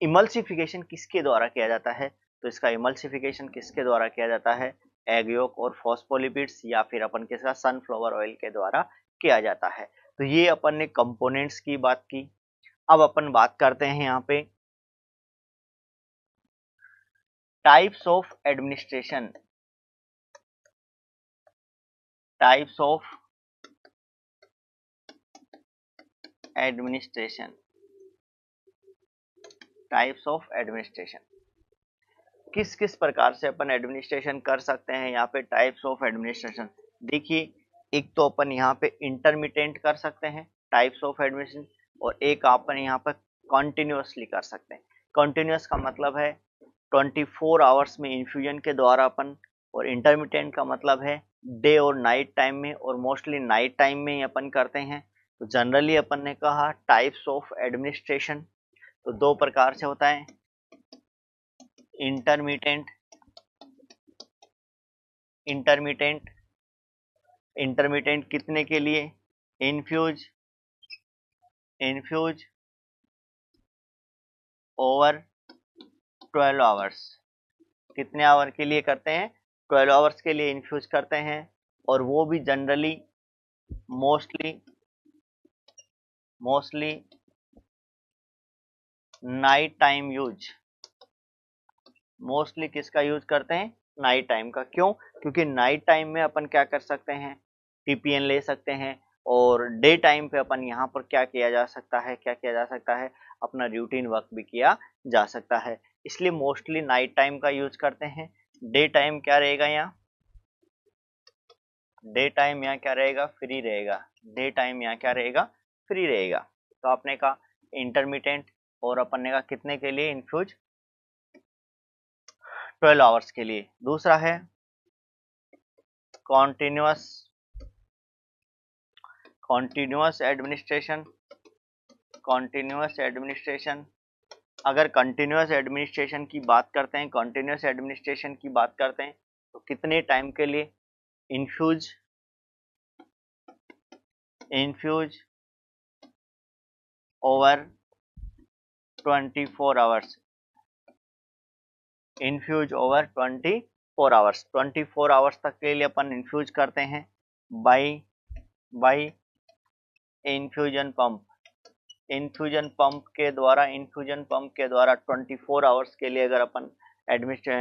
इमल्सिफिकेशन किसके द्वारा किया जाता है? तो इसका इमल्सिफिकेशन किसके द्वारा किया जाता है? एग योक और फॉस्फोलिपिड्स या फिर अपन किसका सनफ्लावर ऑयल के द्वारा किया जाता है। तो ये अपन ने कंपोनेंट्स की बात की। अब अपन बात करते हैं यहाँ पे types of administration. Types of administration. Types of administration, किस किस प्रकार से अपन एडमिनिस्ट्रेशन कर सकते हैं यहाँ पे? टाइप्स ऑफ एडमिनिस्ट्रेशन देखिए, एक तो अपन यहाँ पे इंटरमिटेंट कर सकते हैं टाइप्स ऑफ एडमिनिस्ट्रेशन, और एक अपन यहाँ पर कॉन्टिन्यूसली कर सकते हैं। कॉन्टिन्यूस का मतलब है 24 आवर्स में इन्फ्यूजन के द्वारा अपन, और इंटरमिटेंट का मतलब है डे और नाइट टाइम में, और मोस्टली नाइट टाइम में ही अपन करते हैं। तो जनरली अपन ने कहा टाइप्स ऑफ एडमिनिस्ट्रेशन तो दो प्रकार से होता है, इंटरमिटेंट इंटरमिटेंट कितने के लिए? Infuse over 12 hours. कितने आवर के लिए करते हैं? 12 आवर्स के लिए इन्फ्यूज करते हैं, और वो भी generally mostly night time use. Mostly किसका यूज करते हैं? नाइट टाइम का। क्यों? क्योंकि नाइट टाइम में अपन क्या कर सकते हैं? टीपीएन ले सकते हैं, और डे टाइम पे अपन यहाँ पर क्या किया जा सकता है? अपना रूटीन वर्क भी किया जा सकता है। इसलिए मोस्टली नाइट टाइम का यूज करते हैं। डे टाइम क्या रहेगा यहाँ? डे टाइम यहाँ क्या रहेगा? फ्री रहेगा। डे टाइम यहाँ क्या रहेगा? फ्री रहेगा। तो आपने कहा इंटरमिटेंट, और अपन ने कहा कितने के लिए? इन्फ्यूज 12 आवर्स के लिए। दूसरा है कॉन्टिन्यूअस एडमिनिस्ट्रेशन। अगर कंटिन्यूअस एडमिनिस्ट्रेशन की बात करते हैं, तो कितने टाइम के लिए? Infuse over 24 hours. Infuse over 24 hours. 24 hours तक के लिए अपन इन्फ्यूज करते हैं बाई इन्फ्यूजन पंप के द्वारा 24 आवर्स के लिए अगर अपन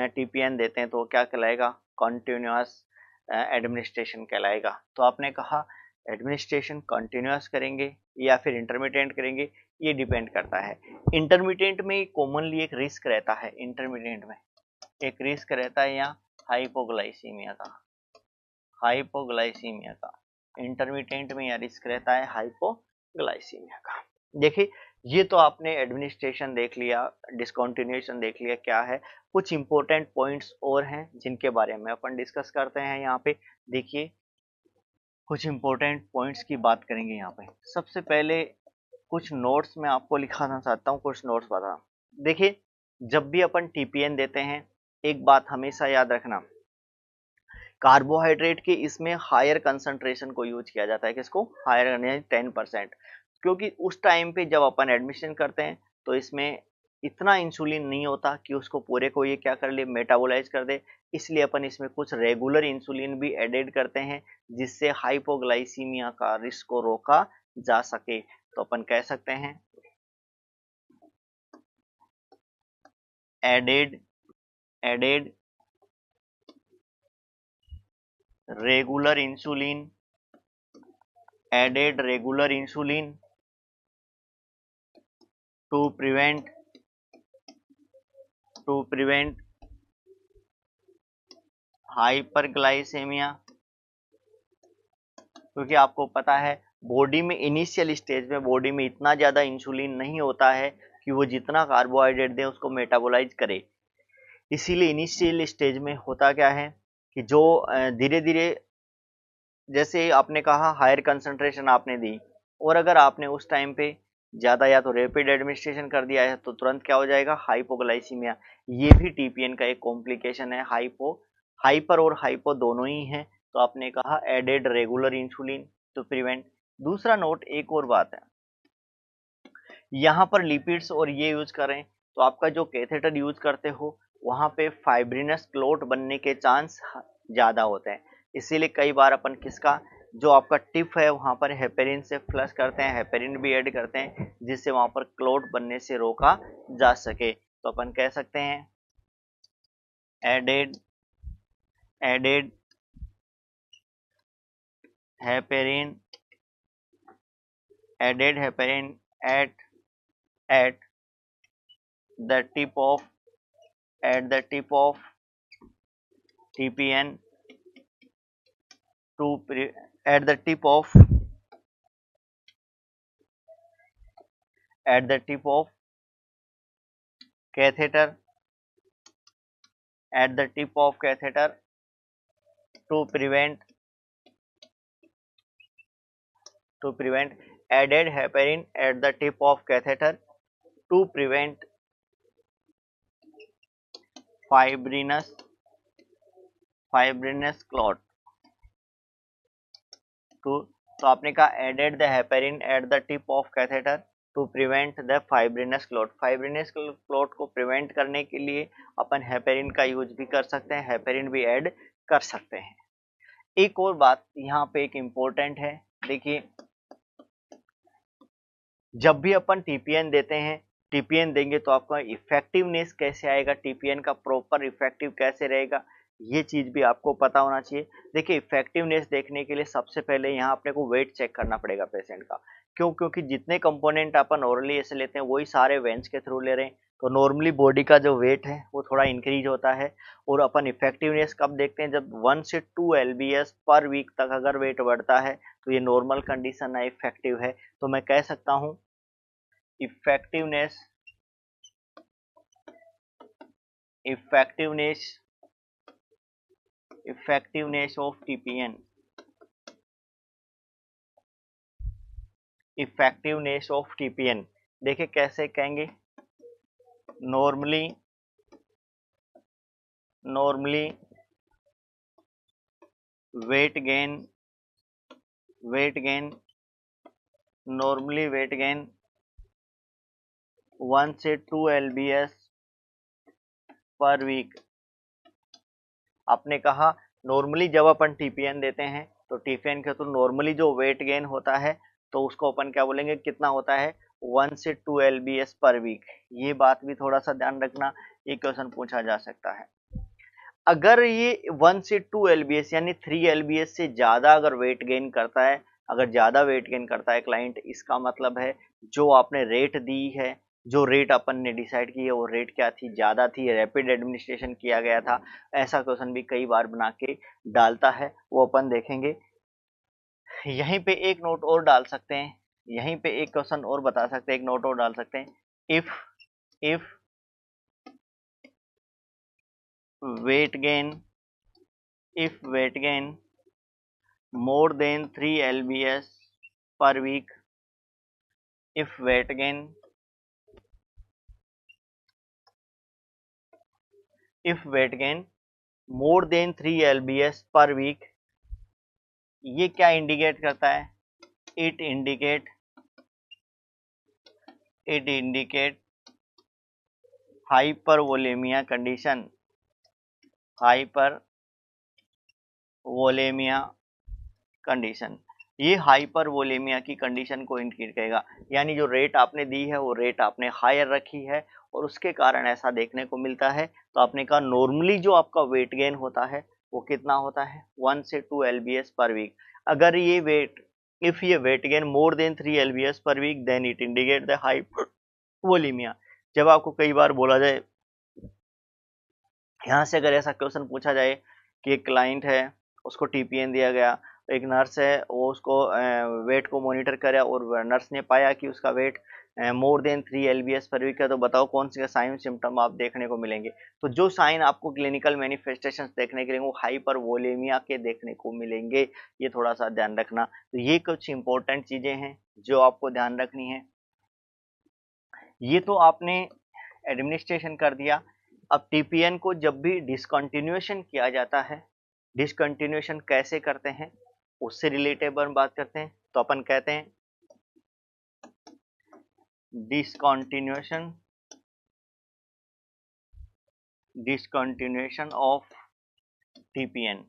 टीपीएन देते हैं तो क्या कहलाएगा? कॉन्टिन्यूअस एडमिनिस्ट्रेशन कहलाएगा। तो आपने कहा एडमिनिस्ट्रेशन कंटिन्यूअस करेंगे या फिर इंटरमिटेंट करेंगे, ये डिपेंड करता है। इंटरमिटेंट में कॉमनली एक रिस्क रहता है, यहाँ हाइपोग्लाइसीमिया का। इंटरमिटेंट में यह रिस्क रहता है हाइपोग्लाइसीमिया का। देखिए, ये तो आपने एडमिनिस्ट्रेशन देख लिया, डिसकंटिन्यूएशन देख लिया क्या है। कुछ इंपॉर्टेंट पॉइंट्स और हैं जिनके बारे में अपन डिस्कस करते हैं यहाँ पे। देखिए, कुछ इंपॉर्टेंट पॉइंट्स की बात करेंगे यहाँ पे। सबसे पहले कुछ नोट्स मैं आपको लिखाना चाहता हूँ, कुछ नोट्स बता। देखिए, जब भी अपन टीपीएन देते हैं, एक बात हमेशा याद रखना, कार्बोहाइड्रेट के इसमें हायर कंसंट्रेशन को यूज किया जाता है। किसको? हायर 10%, क्योंकि उस टाइम पे जब अपन एडमिशन करते हैं तो इसमें इतना इंसुलिन नहीं होता कि उसको पूरे को ये क्या कर ले, मेटाबोलाइज कर दे। इसलिए अपन इसमें कुछ रेगुलर इंसुलिन भी एडेड करते हैं, जिससे हाइपोग्लाइसीमिया का रिस्क को रोका जा सके। तो अपन कह सकते हैं added regular insulin to prevent hyperglycaemia. क्योंकि आपको पता है बॉडी में इनिशियल स्टेज में बॉडी में इतना ज़्यादा इंसुलिन नहीं होता है कि वो जितना कार्बोहाइड्रेट दे उसको मेटाबोलाइज करे। इसीलिए इनिशियल स्टेज में होता क्या है कि जो धीरे धीरे, जैसे आपने कहा हायर कंसंट्रेशन आपने दी, और अगर आपने उस टाइम पे ज़्यादा या तो रैपिड एडमिनिस्ट्रेशन कर दिया है तो तुरंत क्या हो जाएगा? हाइपोग्लाइसीमिया। ये भी टीपीएन का एक कॉम्प्लिकेशन है। हाइपर और हाइपो दोनों ही हैं। तो आपने कहा added regular insulin to prevent. दूसरा नोट, एक और बात है, यहाँ पर लिपिड्स और ये यूज करें तो आपका जो कैथेटर यूज करते हो वहां पे फाइब्रिनस क्लोट बनने के चांस ज्यादा होते हैं। इसीलिए कई बार अपन किसका जो आपका टिप है वहां पर हेपेरिन से फ्लश करते हैं, हेपेरिन भी ऐड करते हैं जिससे वहां पर क्लोट बनने से रोका जा सके। तो अपन कह सकते हैं added heparin added heparin at the tip of TPN to at the tip of catheter at the tip of catheter to prevent added heparin at the tip of catheter to prevent fibrinous clot तो आपने कहा added the heparin at the tip of catheter to prevent the fibrinous clot. Fibrinous clot को prevent करने के लिए अपन heparin का use भी कर सकते हैं, हेपेरिन भी ऐड कर सकते हैं। एक और बात यहाँ पे एक इम्पोर्टेंट है, देखिए जब भी अपन टीपीएन देते हैं, टीपीएन देंगे तो आपका इफेक्टिवनेस कैसे आएगा, टीपीएन का प्रॉपर इफेक्टिव कैसे रहेगा, ये चीज भी आपको पता होना चाहिए। देखिए इफेक्टिवनेस देखने के लिए सबसे पहले यहाँ अपने को वेट चेक करना पड़ेगा पेशेंट का। क्यों? क्योंकि जितने कंपोनेंट अपन ओरली ऐसे लेते हैं वही सारे वेंस के थ्रू ले रहे हैं, तो नॉर्मली बॉडी का जो वेट है वो थोड़ा इंक्रीज होता है। और अपन इफेक्टिवनेस कब देखते हैं? जब 1 से 2 LBS पर वीक तक अगर वेट बढ़ता है तो ये नॉर्मल कंडीशन है, इफेक्टिव है। तो मैं कह सकता हूँ effectiveness of TPN, effectiveness of TPN देखिए कैसे कहेंगे, normally weight gain normally weight gain 1 से 2 LBS पर वीक। आपने कहा नॉर्मली जब अपन टीपीएन देते हैं तो टीपीएन के थ्रू नॉर्मली जो वेट गेन होता है तो उसको अपन क्या बोलेंगे, कितना होता है? 1 से 2 LBS पर वीक। ये बात भी थोड़ा सा ध्यान रखना, ये क्वेश्चन पूछा जा सकता है। अगर ये 1 से 2 LBS यानी 3 LBS से ज्यादा अगर वेट गेन करता है, अगर ज्यादा वेट गेन करता है क्लाइंट, इसका मतलब है जो आपने रेट दी है, जो रेट अपन ने डिसाइड की है वो रेट क्या थी? ज्यादा थी, रैपिड एडमिनिस्ट्रेशन किया गया था। ऐसा क्वेश्चन भी कई बार बना के डालता है, वो अपन देखेंगे। यहीं पे एक नोट और डाल सकते हैं, यहीं पे एक क्वेश्चन और बता सकते हैं, एक नोट और डाल सकते हैं। If weight gain more than 3 LBS per week, if weight gain more than 3 LBS per week, ये क्या इंडिकेट करता है? It indicate hypervolaemia condition, hypervolaemia condition. ये हाइपरवोलेमिया की कंडीशन को इंडिकेट करेगा, यानी जो रेट आपने दी है वो रेट आपने हायर रखी है और उसके कारण ऐसा देखने को मिलता है। तो आपने कहा नॉर्मली जो आपका वेट गेन होता है वो कितना होता है? 1 से 2 LBS पर वीक। अगर ये weight gain more than 3 LBS per week then it indicate the hypervolaemia. जब आपको कई बार बोला जाए, यहाँ से अगर ऐसा क्वेश्चन पूछा जाए कि एक क्लाइंट है उसको टीपीएन दिया गया, एक नर्स है वो उसको वेट को मॉनिटर करे और नर्स ने पाया कि उसका weight more than 3 LBS per week है, तो बताओ कौन से साइन सिम्टम आप देखने को मिलेंगे? तो जो साइन आपको क्लिनिकल मैनिफेस्टेशंस देखने के लिए वो हाइपरवोलेमिया के देखने को मिलेंगे, ये थोड़ा सा ध्यान रखना। तो ये कुछ इंपॉर्टेंट चीजें हैं जो आपको ध्यान रखनी है। ये तो आपने एडमिनिस्ट्रेशन कर दिया। अब टीपीएन को जब भी डिसकंटिन्यूएशन किया जाता है, डिसकंटिन्यूएशन कैसे करते हैं उससे रिलेटेड हम बात करते हैं। तो अपन कहते हैं discontinuation discontinuation of TPN.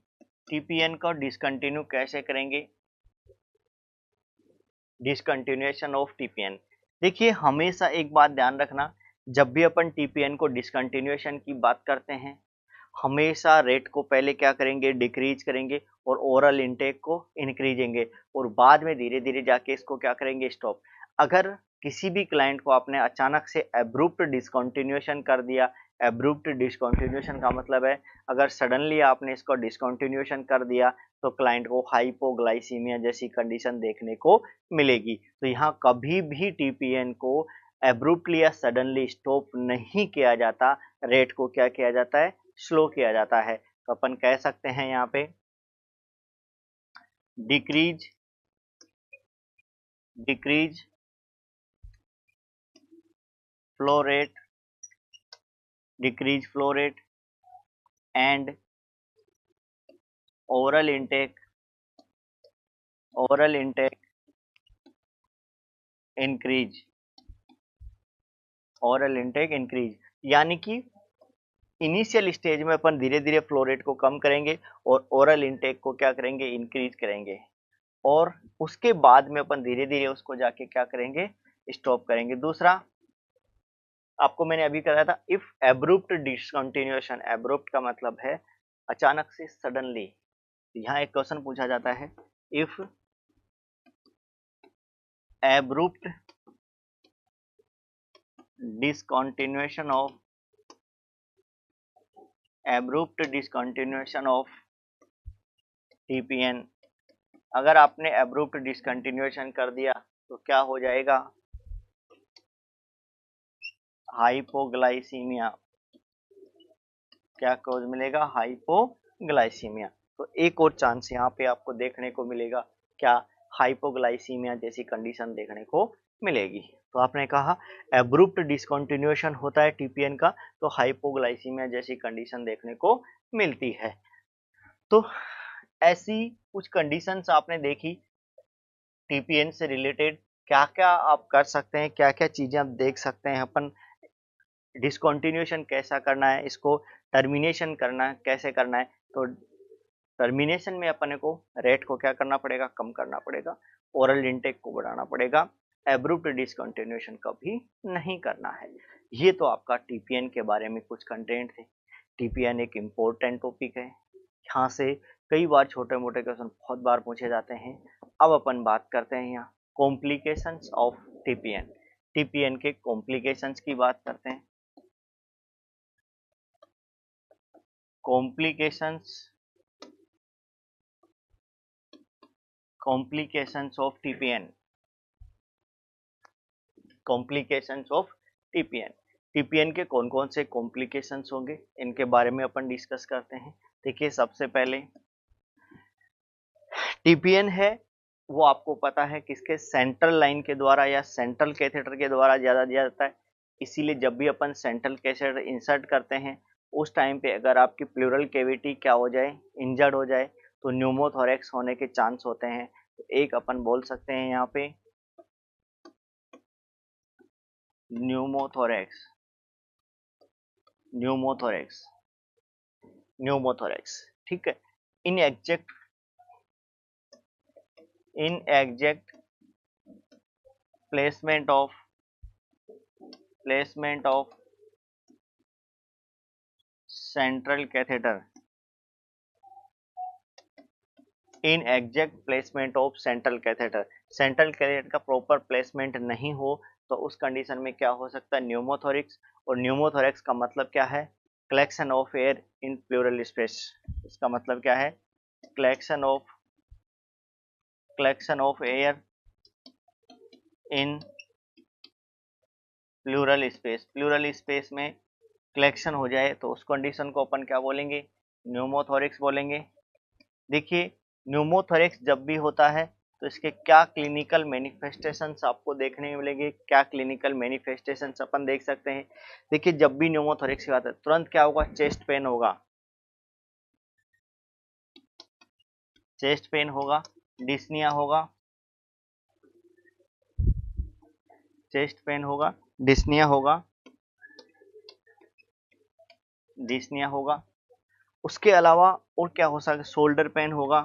TPN को डिसकंटिन्यू कैसे करेंगे? Discontinuation of TPN. देखिए हमेशा एक बात ध्यान रखना, जब भी अपन टीपीएन को डिसकंटिन्यूएशन की बात करते हैं, हमेशा रेट को पहले क्या करेंगे? डिक्रीज करेंगे और ओरल इनटेक को इंक्रीजेंगे और बाद में धीरे धीरे जाके इसको क्या करेंगे? स्टॉप। अगर किसी भी क्लाइंट को आपने अचानक से एब्रुप्ट डिसकंटिन्यूएशन कर दिया, एब्रुप्ट डिसकंटिन्यूएशन का मतलब है अगर सडनली आपने इसको डिसकंटिन्यूएशन कर दिया तो क्लाइंट को हाइपोग्लाइसीमिया जैसी कंडीशन देखने को मिलेगी। तो यहाँ कभी भी टीपीएन को एब्रुप्टली या सडनली स्टॉप नहीं किया जाता, रेट को क्या किया जाता है? स्लो किया जाता है। तो अपन कह सकते हैं यहाँ पे decrease flow rate, decrease flow rate and oral intake increase, oral intake increase. यानी कि इनिशियल स्टेज में अपन धीरे धीरे फ्लो रेट को कम करेंगे और ओरल इनटेक को क्या करेंगे? इंक्रीज करेंगे और उसके बाद में अपन धीरे धीरे उसको जाके क्या करेंगे? स्टॉप करेंगे। दूसरा आपको मैंने अभी कराया था, इफ एब्रुप्ट डिसकंटिन्यूएशन, एब्रुप्ट का मतलब है अचानक से, सडनली। यहाँ एक क्वेश्चन पूछा जाता है, इफ एब्रुप्ट डिसकंटिन्यूएशन ऑफ टीपीएन, अगर आपने एब्रुप्ट डिसकंटिन्यूएशन कर दिया तो क्या हो जाएगा? हाइपोग्लाइसीमिया। क्या कॉज मिलेगा? हाइपोग्लाइसीमिया। तो एक और चांस यहाँ पे आपको देखने को मिलेगा, क्या? हाइपोग्लाइसीमिया जैसी कंडीशन देखने को मिलेगी। तो आपने कहा एब्रुप्ट डिसकंटिन्यूएशन होता है टीपीएन का तो हाइपोग्लाइसीमिया जैसी कंडीशन देखने को मिलती है। तो ऐसी कुछ कंडीशंस आपने देखी टीपीएन से रिलेटेड, क्या क्या आप कर सकते हैं, क्या क्या चीजें आप देख सकते हैं। अपन डिसकंटिन्यूएशन कैसा करना है, इसको टर्मिनेशन करना कैसे करना है। तो टर्मिनेशन में अपन को रेट को क्या करना पड़ेगा? कम करना पड़ेगा, ओरल इंटेक को बढ़ाना पड़ेगा, एब्रुप्ट डिसकंटिन्यूएशन कभी नहीं करना है। ये तो आपका टीपीएन के बारे में कुछ कंटेंट थे। टीपीएन एक इम्पोर्टेंट टॉपिक है, यहाँ से कई बार छोटे मोटे क्वेश्चन बहुत बार पूछे जाते हैं। अब अपन बात करते हैं यहाँ कॉम्प्लिकेशंस ऑफ टीपीएन। टीपीएन के कॉम्प्लिकेशंस की बात करते हैं। Complications of TPN, complications of TPN. TPN के कौन कौन से कॉम्प्लिकेशंस होंगे, इनके बारे में अपन डिस्कस करते हैं। देखिए सबसे पहले टीपीएन है वो आपको पता है किसके? सेंट्रल लाइन के द्वारा या सेंट्रल कैथेटर के द्वारा ज्यादा दिया जाता है। इसीलिए जब भी अपन सेंट्रल कैथेटर इंसर्ट करते हैं उस टाइम पे अगर आपकी प्लूरल कैविटी क्या हो जाए? इंजर्ड हो जाए तो न्यूमोथोरेक्स होने के चांस होते हैं। तो एक अपन बोल सकते हैं यहाँ पे न्यूमोथोरेक्स, ठीक है। In exact placement of central catheter, in exact placement of central catheter, central catheter का प्रॉपर प्लेसमेंट नहीं हो तो उस कंडीशन में क्या हो सकता है? न्यूमोथोरिक्स। और न्यूमोथोरिक्स का मतलब क्या है? Collection of air in plural space. इसका मतलब क्या है? Collection of air in plural space. Plural space में कलेक्शन हो जाए तो उस कंडीशन को अपन क्या बोलेंगे? न्यूमोथोरिक्स बोलेंगे। देखिए न्यूमोथोरेक्स जब भी होता है तो इसके क्या क्लिनिकल मैनिफेस्टेशंस आपको देखने मिलेंगे? क्या क्लिनिकल मैनिफेस्टेशंस अपन देख सकते हैं? देखिए जब भी न्यूमोथोरेक्स की बात है तुरंत क्या होगा? चेस्ट पेन होगा, डिस्निया होगा, चेस्ट पेन होगा, डिस्निया होगा, डिस्निया होगा। उसके अलावा और क्या हो सकता है, शोल्डर पेन होगा,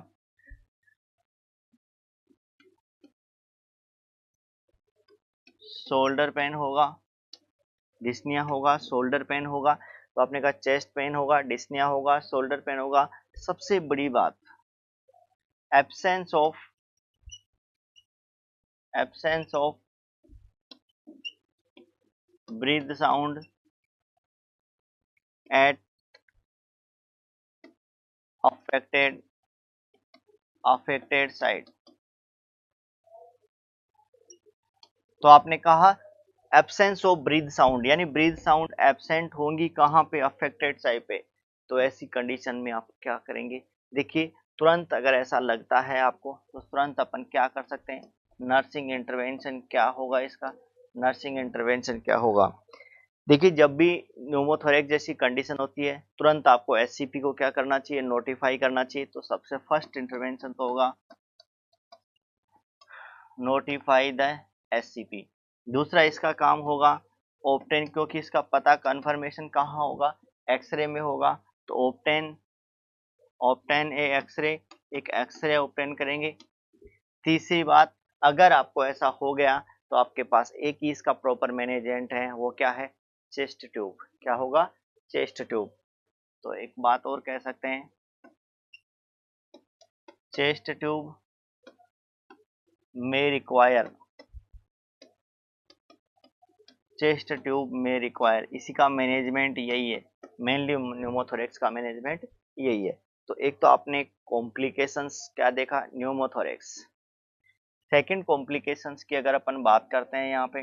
शोल्डर पेन होगा, डिस्निया होगा, शोल्डर पेन होगा। तो आपने कहा चेस्ट पेन होगा, डिस्निया होगा, शोल्डर पेन होगा। सबसे बड़ी बात, absence of breath sound eight affected site. तो आपने कहा एब्सेंस ऑफ ब्रीथ साउंड, यानी ब्रीथ साउंड एब्सेंट होंगी कहाँ पे, अफेक्टेड साइड पे। तो ऐसी कंडीशन में आप क्या करेंगे, देखिए तुरंत अगर ऐसा लगता है आपको तो तुरंत अपन क्या कर सकते हैं, नर्सिंग इंटरवेंशन क्या होगा इसका, नर्सिंग इंटरवेंशन क्या होगा। देखिए जब भी न्यूमोथोरेक्स जैसी कंडीशन होती है तुरंत आपको एससीपी को क्या करना चाहिए, नोटिफाई करना चाहिए। तो सबसे फर्स्ट इंटरवेंशन तो होगा नोटिफाई द एससीपी। दूसरा इसका काम होगा ऑब्टेन, क्योंकि इसका पता कंफर्मेशन कहाँ होगा, एक्सरे में होगा। तो ऑब्टेन ए एक्सरे, एक एक्सरे ऑब्टेन करेंगे। तीसरी बात, अगर आपको ऐसा हो गया तो आपके पास एक ही इसका प्रॉपर मैनेजमेंट है, वो क्या है, चेस्ट ट्यूब। क्या होगा, चेस्ट ट्यूब। तो एक बात और कह सकते हैं, चेस्ट ट्यूब में रिक्वायर, चेस्ट ट्यूब में रिक्वायर, इसी का मैनेजमेंट यही है, मेनली न्यूमोथोरेक्स का मैनेजमेंट यही है। तो एक तो आपने कॉम्प्लिकेशंस क्या देखा, न्यूमोथोरेक्स। सेकंड कॉम्प्लिकेशंस की अगर अपन बात करते हैं यहाँ पे,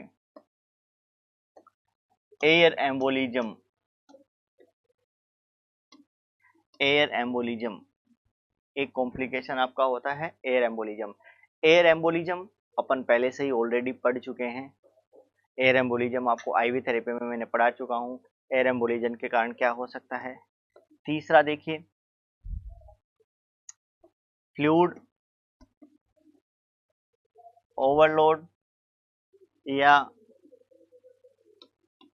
एयर एम्बोलिज्म। एयर एम्बोलिज्म एक कॉम्प्लिकेशन आपका होता है, एयर एम्बोलिज्म। एयर एम्बोलिज्म अपन पहले से ही ऑलरेडी पढ़ चुके हैं। एयर एम्बोलिज्म आपको आईवी थेरेपी में मैंने पढ़ा चुका हूँ। एयर एम्बोलिज्म के कारण क्या हो सकता है। तीसरा देखिए, फ्लूइड ओवरलोड या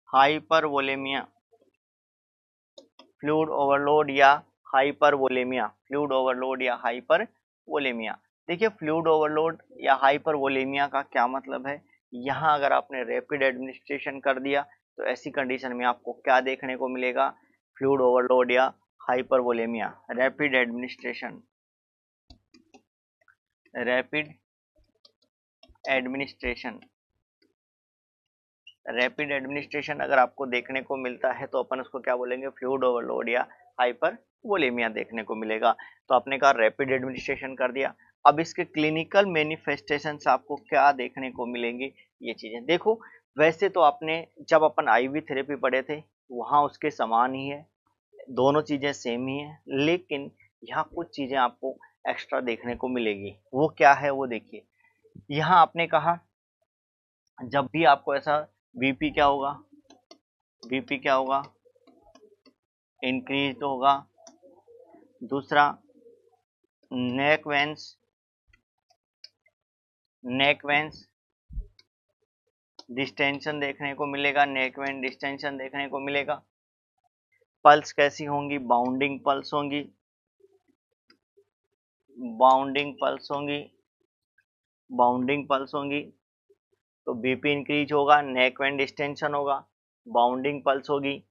हाइपरवोलेमिया, फ्लूइड ओवरलोड या हाइपरवोलेमिया, फ्लूइड ओवरलोड या हाइपरवोलेमिया। देखिए फ्लूइड ओवरलोड या हाइपरवोलेमिया का क्या मतलब है, यहाँ अगर आपने रैपिड एडमिनिस्ट्रेशन कर दिया तो ऐसी कंडीशन में आपको क्या देखने को मिलेगा, फ्लूइड ओवरलोड या hypervolaemia. Rapid administration, rapid administration, rapid administration अगर आपको देखने को मिलता है तो अपन उसको क्या बोलेंगे, फ्लूइड ओवरलोड या हाइपरवोलेमिया देखने को मिलेगा। तो आपने कहा रैपिड एडमिनिस्ट्रेशन कर दिया। अब इसके क्लिनिकल मैनिफेस्टेशंस आपको क्या देखने को मिलेंगे, ये चीजें देखो। वैसे तो आपने जब अपन आईवी थेरेपी पढ़े थे वहां उसके समान ही है, दोनों चीजें सेम ही है, लेकिन यहाँ कुछ चीजें आपको एक्स्ट्रा देखने को मिलेगी। वो क्या है वो देखिए। यहाँ आपने कहा जब भी आपको ऐसा बीपी क्या होगा, बीपी क्या होगा, इंक्रीज होगा। दूसरा नेक वेंस, नेक वेंस डिस्टेंशन देखने को मिलेगा, नेक वेन डिस्टेंशन देखने को मिलेगा। पल्स कैसी होंगी, बाउंडिंग पल्स होंगी, बाउंडिंग पल्स होंगी, बाउंडिंग पल्स होंगी। तो बीपी इंक्रीज होगा, नेक वेन डिस्टेंशन होगा, बाउंडिंग पल्स होगी।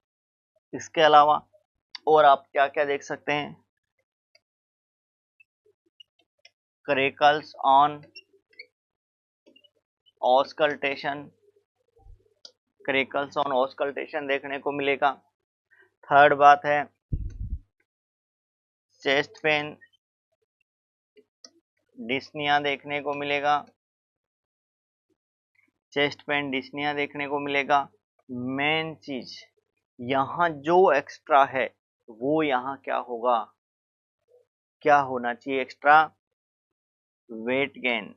इसके अलावा और आप क्या क्या देख सकते हैं, क्रेकल्स ऑन ऑस्कल्टेशन, क्रेकल्स ऑन ऑस्कल्टेशन देखने को मिलेगा। थर्ड बात है चेस्ट पेन डिस्निया देखने को मिलेगा, चेस्ट पेन डिस्निया देखने को मिलेगा। मेन चीज यहाँ जो एक्स्ट्रा है वो यहाँ क्या होगा, क्या होना चाहिए extra, weight gain,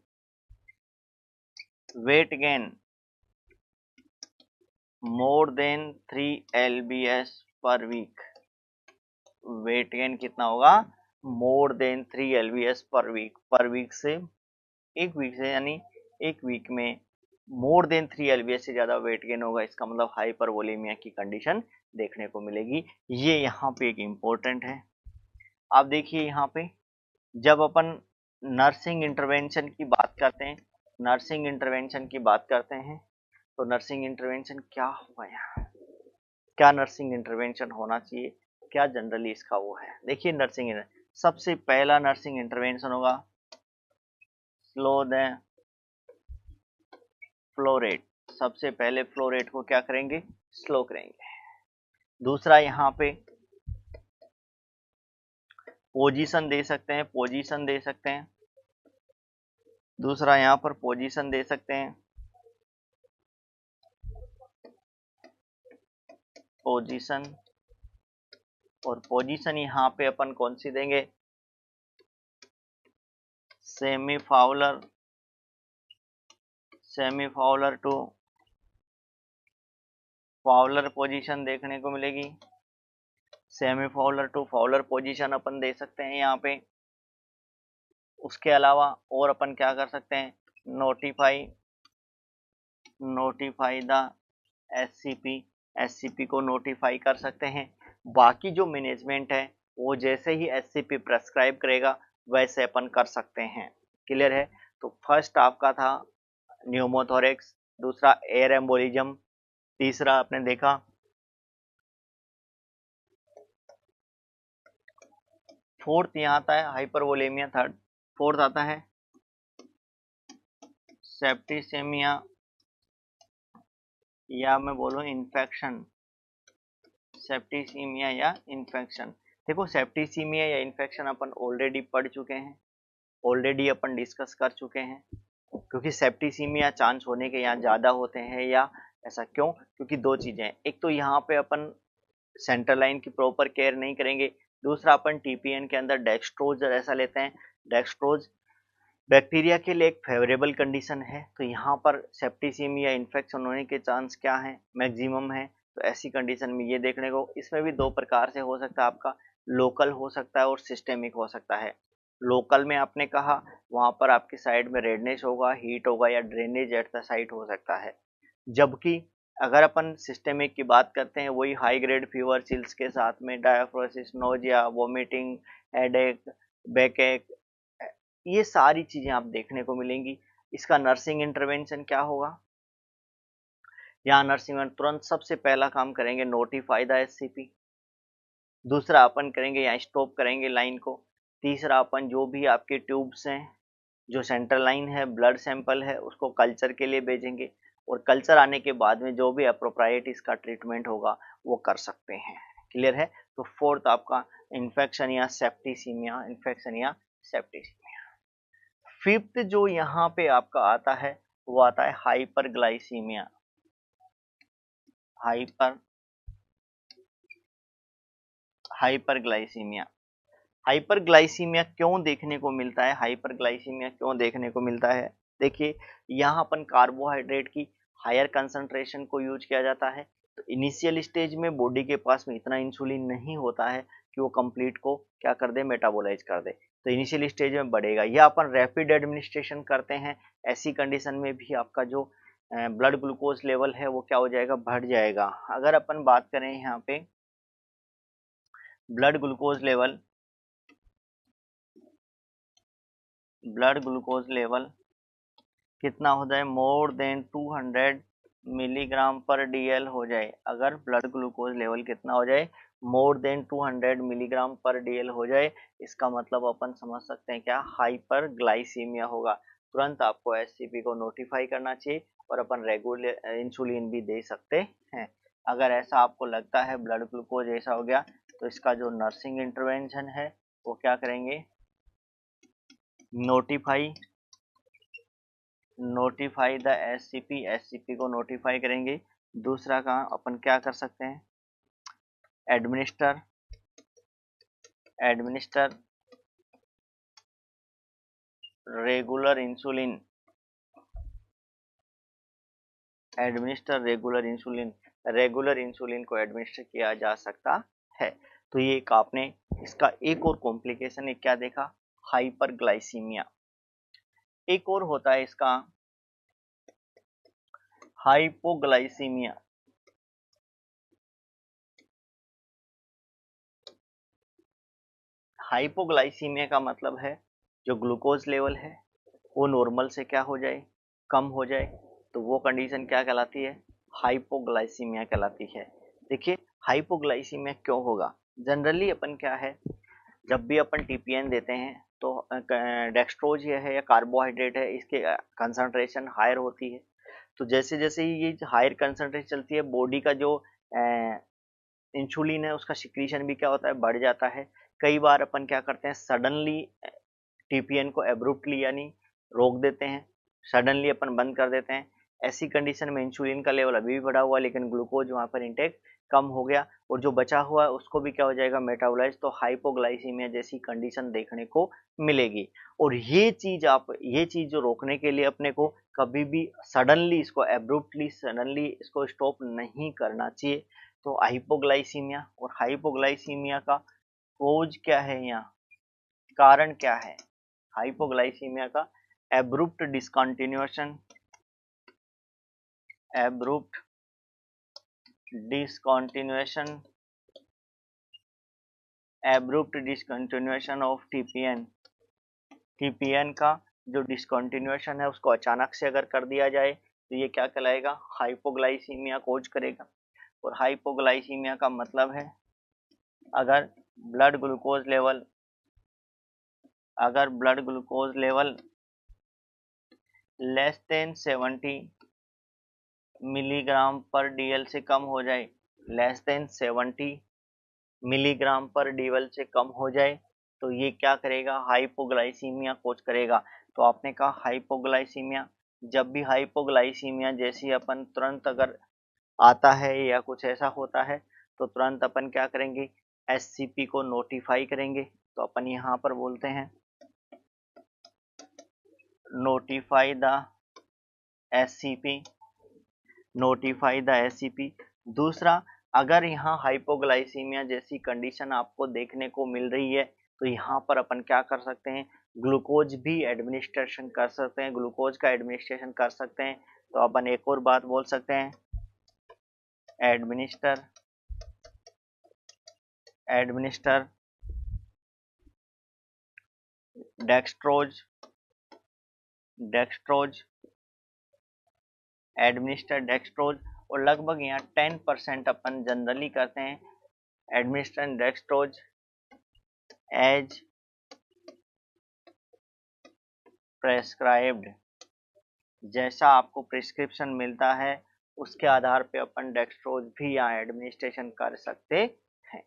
weight gain more than 3 lbs per week. Weight gain कितना होगा, more than 3 lbs per week. Per week से एक वीक से यानी एक वीक में मोर देन 3 LBS से ज्यादा वेट गेन होगा, इसका मतलब हाइपरवोलेमिया की कंडीशन देखने को मिलेगी। ये यहाँ पे एक इम्पोर्टेंट है। आप देखिए यहाँ पे जब अपन नर्सिंग इंटरवेंशन की बात करते हैं, नर्सिंग इंटरवेंशन की बात करते हैं, तो नर्सिंग इंटरवेंशन क्या होगा यहाँ, क्या नर्सिंग इंटरवेंशन होना चाहिए, क्या जनरली इसका वो है। देखिए नर्सिंग सबसे पहला नर्सिंग इंटरवेंशन होगा स्लो द फ्लो रेट। सबसे पहले फ्लो रेट को क्या करेंगे, स्लो करेंगे। दूसरा यहाँ पे पोजीशन दे सकते हैं, पोजीशन दे सकते हैं। दूसरा यहाँ पर पोजीशन दे सकते हैं, पोजीशन। और पोजीशन यहाँ पे अपन कौन सी देंगे, semi Fowler, semi Fowler to Fowler position देखने को मिलेगी। Semi Fowler to Fowler position अपन दे सकते हैं यहाँ पे। उसके अलावा और अपन क्या कर सकते हैं, notify, notify the SCP, SCP को नोटिफाई कर सकते हैं। बाकी जो मैनेजमेंट है वो जैसे ही एससीपी प्रेस्क्राइब करेगा वैसे अपन कर सकते हैं। क्लियर है। तो फर्स्ट आपका था न्यूमोथोरेक्स, दूसरा एयर एम्बोलिज्म, तीसरा आपने देखा फोर्थ यहाँ आता है हाइपरवोलेमिया, थर्ड, फोर्थ आता है सेप्टिसेमिया, या मैं बोलूँ इन्फेक्शन, सेप्टिसीमिया या इन्फेक्शन। देखो सेप्टिसीमिया या इन्फेक्शन अपन ऑलरेडी पढ़ चुके हैं, ऑलरेडी अपन डिस्कस कर चुके हैं। क्योंकि सेप्टिसीमिया चांस होने के यहाँ ज़्यादा होते हैं, या ऐसा क्यों, क्योंकि दो चीज़ें हैं। एक तो यहाँ पे अपन सेंट्रल लाइन की प्रॉपर केयर नहीं करेंगे, दूसरा अपन टीपीएन के अंदर डेक्सट्रोज ऐसा लेते हैं। डेक्सट्रोज बैक्टीरिया के लिए एक फेवरेबल कंडीशन है, तो यहाँ पर सेप्टिसीमिया इन्फेक्शन होने के चांस क्या है, मैक्सिमम है। तो ऐसी कंडीशन में ये देखने को, इसमें भी दो प्रकार से हो सकता है, आपका लोकल हो सकता है और सिस्टेमिक हो सकता है। लोकल में आपने कहा वहाँ पर आपकी साइड में रेडनेस होगा, हीट होगा, या ड्रेनेज एट द साइट हो सकता है। जबकि अगर अपन सिस्टेमिक की बात करते हैं, वही हाई ग्रेड फीवर चिल्स के साथ में डायफ्रोसिस, नोजिया, वोमिटिंग, हेडेक, बैकएक, ये सारी चीजें आप देखने को मिलेंगी। इसका नर्सिंग इंटरवेंशन क्या होगा, यहाँ नर्सिंग में तुरंत सबसे पहला काम करेंगे नोटिफाई द एससीपी। दूसरा अपन करेंगे यहाँ स्टॉप करेंगे लाइन को। तीसरा अपन जो भी आपके ट्यूब्स हैं, जो सेंट्रल लाइन है, ब्लड सैंपल है, उसको कल्चर के लिए भेजेंगे। और कल्चर आने के बाद में जो भी अप्रोप्राइट इसका ट्रीटमेंट होगा वो कर सकते हैं। क्लियर है। तो फोर्थ आपका इन्फेक्शन या सेप्टिसीमिया, इन्फेक्शन या सेप्टिसीमिया। फिफ्थ जो यहाँ पे आपका आता है वो आता है हाइपरग्लाइसीमिया। Hyper hyperglycaemia. हाइपरग्लाइसीमिया क्यों देखने को मिलता है, हाइपरग्लाइसीमिया क्यों देखने को मिलता है। देखिए यहाँ अपन कार्बोहाइड्रेट की हायर कंसंट्रेशन को यूज किया जाता है। तो इनिशियल स्टेज में बॉडी के पास में इतना इंसुलिन नहीं होता है कि वो कंप्लीट को क्या कर दे, मेटाबोलाइज कर दे। तो इनिशियल स्टेज में बढ़ेगा, या अपन रैपिड एडमिनिस्ट्रेशन करते हैं, ऐसी कंडीशन में भी आपका जो ब्लड ग्लूकोज लेवल है वो क्या हो जाएगा, बढ़ जाएगा। अगर अपन बात करें यहाँ पे blood glucose level, blood glucose level कितना हो जाए, मोर देन 200 मिलीग्राम पर डीएल हो जाए। अगर ब्लड ग्लूकोज लेवल कितना हो जाए, मोर देन 200 मिलीग्राम पर डीएल हो जाए, इसका मतलब अपन समझ सकते हैं क्या, हाइपर ग्लाइसीमिया होगा। तुरंत आपको एससीपी को नोटिफाई करना चाहिए और अपन रेगुलर इंसुलिन भी दे सकते हैं। अगर ऐसा आपको लगता है ब्लड ग्लूकोज ऐसा हो गया, तो इसका जो नर्सिंग इंटरवेंशन है वो क्या करेंगे, notify, notify the SCP, SCP को नोटिफाई करेंगे। दूसरा काम अपन क्या कर सकते हैं, administer, administer regular insulin, administer regular insulin, regular insulin को एडमिनिस्टर किया जा सकता है। तो ये एक आपने इसका एक और कॉम्प्लिकेशन एक क्या देखा, हाइपरग्लाइसीमिया। एक और होता है इसका हाइपोग्लाइसीमिया। हाइपोग्लाइसीमिया का मतलब है जो ग्लूकोज लेवल है वो नॉर्मल से क्या हो जाए, कम हो जाए, तो वो कंडीशन क्या कहलाती है, हाइपोग्लाइसीमिया कहलाती है। देखिए हाइपोग्लाइसीमिया क्यों होगा, जनरली अपन क्या है, जब भी अपन टीपीएन देते हैं तो डेक्सट्रोज ये है या कार्बोहाइड्रेट है, इसके कंसंट्रेशन हायर होती है। तो जैसे जैसे ये हायर कंसंट्रेशन चलती है, बॉडी का जो इंसुलिन है उसका सिक्रीशन भी क्या होता है, बढ़ जाता है। कई बार अपन क्या करते हैं, सडनली टीपीएन को एब्रुप्टली यानी रोक देते हैं, सडनली अपन बंद कर देते हैं। ऐसी कंडीशन में इंसुलिन का लेवल अभी भी बढ़ा हुआ है लेकिन ग्लूकोज वहां पर इंटेक कम हो गया और जो बचा हुआ है उसको भी क्या हो जाएगा, मेटाबोलाइज, तो हाइपोग्लाइसीमिया जैसी कंडीशन देखने को मिलेगी। और ये चीज जो रोकने के लिए अपने को कभी भी सडनली इसको एब्रुप्टली सडनली इसको स्टॉप नहीं करना चाहिए। तो हाइपोग्लाइसीमिया और हाइपोग्लाइसीमिया का कोज क्या है, यहाँ कारण क्या है हाइपोग्लाइसीमिया का, abrupt discontinuation, abrupt discontinuation, abrupt discontinuation of TPN. TPN का जो डिसकंटिन्यूएशन है उसको अचानक से अगर कर दिया जाए तो ये क्या कहलाएगा, हाइपोग्लाइसीमिया कोज करेगा। और हाइपोग्लाइसीमिया का मतलब है अगर blood glucose level less than 70 milligram पर डीएल से कम हो जाए, लेस देन 70 मिलीग्राम पर डीएल से कम हो जाए तो ये क्या करेगा, हाइपोग्लाइसीमिया कोज करेगा। तो आपने कहा हाइपोग्लाइसीमिया, जब भी हाइपोग्लाइसीमिया जैसी अपन तुरंत अगर आता है या कुछ ऐसा होता है तो तुरंत अपन क्या करेंगे, एससीपी को नोटिफाई करेंगे। तो अपन यहाँ पर बोलते हैं notify the SCP, notify the SCP. दूसरा, अगर यहाँ हाइपोग्लाइसीमिया जैसी कंडीशन आपको देखने को मिल रही है तो यहाँ पर अपन क्या कर सकते हैं, ग्लूकोज भी एडमिनिस्ट्रेशन कर सकते हैं, ग्लूकोज का एडमिनिस्ट्रेशन कर सकते हैं। तो अपन एक और बात बोल सकते हैं, एडमिनिस्टर डेक्सट्रोज एडमिनिस्टर डेक्सट्रोज। और लगभग यहाँ 10% अपन जनरली करते हैं, एडमिनिस्टर डेक्सट्रोज एज प्रेस्क्राइब्ड, जैसा आपको प्रिस्क्रिप्शन मिलता है उसके आधार पे अपन डेक्सट्रोज भी यहाँ एडमिनिस्ट्रेशन कर सकते हैं।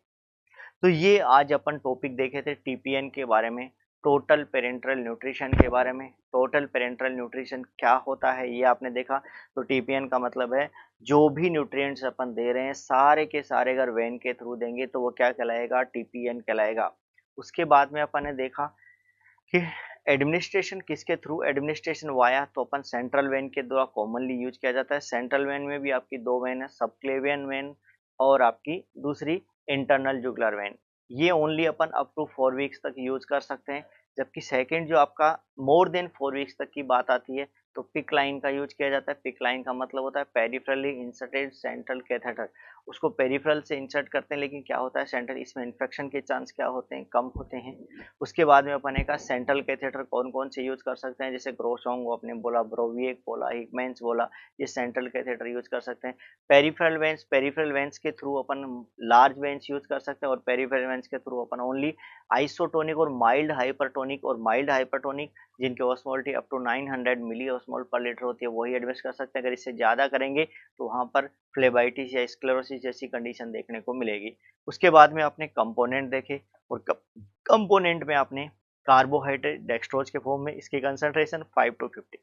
तो ये आज अपन टॉपिक देखे थे टीपीएन के बारे में, टोटल पेरेंटल न्यूट्रिशन के बारे में। टोटल पेरेंटल न्यूट्रिशन क्या होता है ये आपने देखा। तो टीपीएन का मतलब है जो भी न्यूट्रिएंट्स अपन दे रहे हैं सारे के सारे अगर वेन के थ्रू देंगे तो वो क्या कहलाएगा, टीपीएन कहलाएगा। उसके बाद में अपन ने देखा कि एडमिनिस्ट्रेशन किसके थ्रू, एडमिनिस्ट्रेशन वाया, तो अपन सेंट्रल वेन के द्वारा कॉमनली यूज किया जाता है। सेंट्रल वेन में भी आपकी दो वेन है, सबक्लेवियन वेन और आपकी दूसरी इंटरनल जुगुलर वेन। ये ओनली अपन अप टू 4 वीक्स तक यूज कर सकते हैं। जबकि सेकंड जो आपका मोर देन 4 वीक्स तक की बात आती है तो पिक लाइन का यूज किया जाता है। पिक लाइन का मतलब होता है पेरिफेरली इंसर्टेड सेंट्रल कैथेटर, उसको पेरिफेरल से इंसर्ट करते हैं लेकिन क्या होता है सेंट्रल, इसमें इन्फेक्शन के चांस क्या होते हैं, कम होते हैं। उसके बाद में अपन एक सेंट्रल कैथेटर कौन कौन से यूज कर सकते हैं, जैसे ग्रोसोंग वो आपने बोला, ब्रोविएक बोला, हिगमेंस बोला, ये सेंट्रल कैथेटर यूज कर सकते हैं। पेरिफेरल वेंस के थ्रू अपन लार्ज वेंस यूज कर सकते हैं और पेरिफेरल वेंस के थ्रू अपन ओनली आइसोटोनिक और माइल्ड हाइपरटोनिक जिनकी osmolality up to 900 milli osmol per litre होती है वही एडमिट कर सकते हैं। अगर इससे ज्यादा करेंगे तो वहां पर फ्लेबाइटिस या स्क्लेरोसिस जैसी कंडीशन देखने को मिलेगी। उसके बाद में आपने कंपोनेंट देखे और कंपोनेंट में आपने कार्बोहाइड्रेट डेक्सट्रोज के फॉर्म में इसकी concentration 5 to 50,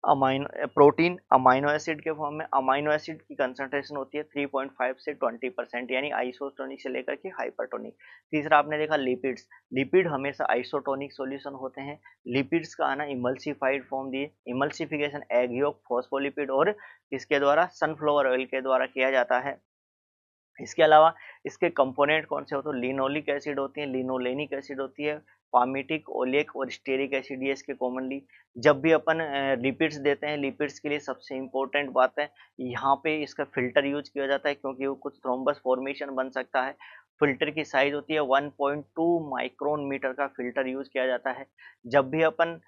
amino protein amino acid के फॉर्म में अमाइनो एसिड की कंसंट्रेशन होती है 3.5 से 20%, यानी आइसोटोनिक से लेकर के हाइपरटोनिक। तीसरा आपने देखा लिपिड्स, लिपिड हमेशा आइसोटोनिक सॉल्यूशन होते हैं। लिपिड्स का आना इमल्सिफाइड फॉर्म दिए, इमल्सिफिकेशन एग यॉक, फॉस्फोलिपिड और इसके द्वारा सनफ्लावर ऑयल के द्वारा किया जाता है। इसके अलावा इसके कंपोनेंट कौन से होते हैं, लिनोलिक एसिड होती है, लिनोलेनिक एसिड होती है, पामिटिक, ओलिक और स्टेरिक एसिड, ये इसके कॉमनली। जब भी अपन लिपिड्स देते हैं, लिपिड्स के लिए सबसे इंपॉर्टेंट बात है यहाँ पे इसका फिल्टर यूज किया जाता है, क्योंकि वो कुछ थ्रोम्बस फॉर्मेशन बन सकता है। फिल्टर की साइज होती है 1.2 माइक्रोन मीटर का फिल्टर यूज किया जाता है। जब भी अपन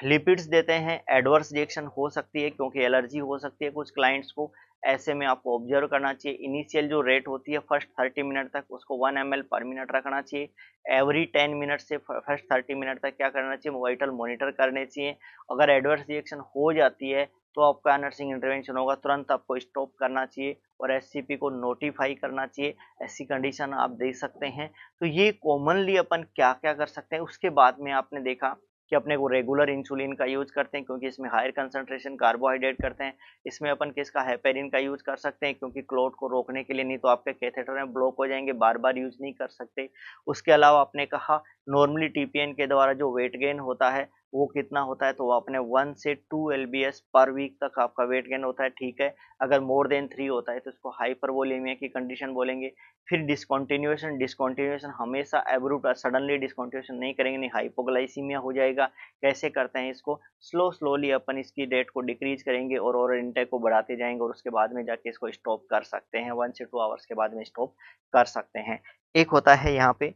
लिपिड्स देते हैं, एडवर्स रिएक्शन हो सकती है, क्योंकि एलर्जी हो सकती है कुछ क्लाइंट्स को। ऐसे में आपको ऑब्जर्व करना चाहिए। इनिशियल जो रेट होती है फर्स्ट 30 मिनट तक, उसको 1 ml पर मिनट रखना चाहिए। एवरी 10 मिनट से फर्स्ट 30 मिनट तक क्या करना चाहिए, वाइटल मॉनिटर करने चाहिए। अगर एडवर्स रिएक्शन हो जाती है तो आपका नर्सिंग इंटरवेंशन होगा, तुरंत आपको स्टॉप करना चाहिए और एससीपी को नोटिफाई करना चाहिए। ऐसी कंडीशन आप दे सकते हैं। तो ये कॉमनली अपन क्या क्या कर सकते हैं। उसके बाद में आपने देखा कि अपने को रेगुलर इंसुलिन का यूज करते हैं, क्योंकि इसमें हायर कंसंट्रेशन कार्बोहाइड्रेट करते हैं। इसमें अपन किसका, हेपेरिन का यूज कर सकते हैं, क्योंकि क्लॉट को रोकने के लिए, नहीं तो आपके कैथेटर में ब्लॉक हो जाएंगे, बार बार यूज नहीं कर सकते। उसके अलावा आपने कहा नॉर्मली टीपीएन के द्वारा जो वेट गेन होता है वो कितना होता है, तो आपने 1 से 2 एलबीएस पर वीक तक आपका वेट गेन होता है, ठीक है। अगर मोर देन 3 होता है तो इसको हाइपरवोलेमिया की कंडीशन बोलेंगे। फिर डिस्कंटिन्यूएशन, डिस्कंटिन्यूएशन हमेशा एब्रूट सडनली डिस्कंटिन्यूएशन नहीं करेंगे, नहीं हाइपोग्लाइसीमिया हो जाएगा। कैसे करते हैं इसको, स्लोली अपन इसकी रेट को डिक्रीज करेंगे और ओरल इंटेक को बढ़ाते जाएंगे, और उसके बाद में जाके इसको स्टॉप कर सकते हैं। 1 से 2 आवर्स के बाद में स्टॉप कर सकते हैं। एक होता है यहाँ पे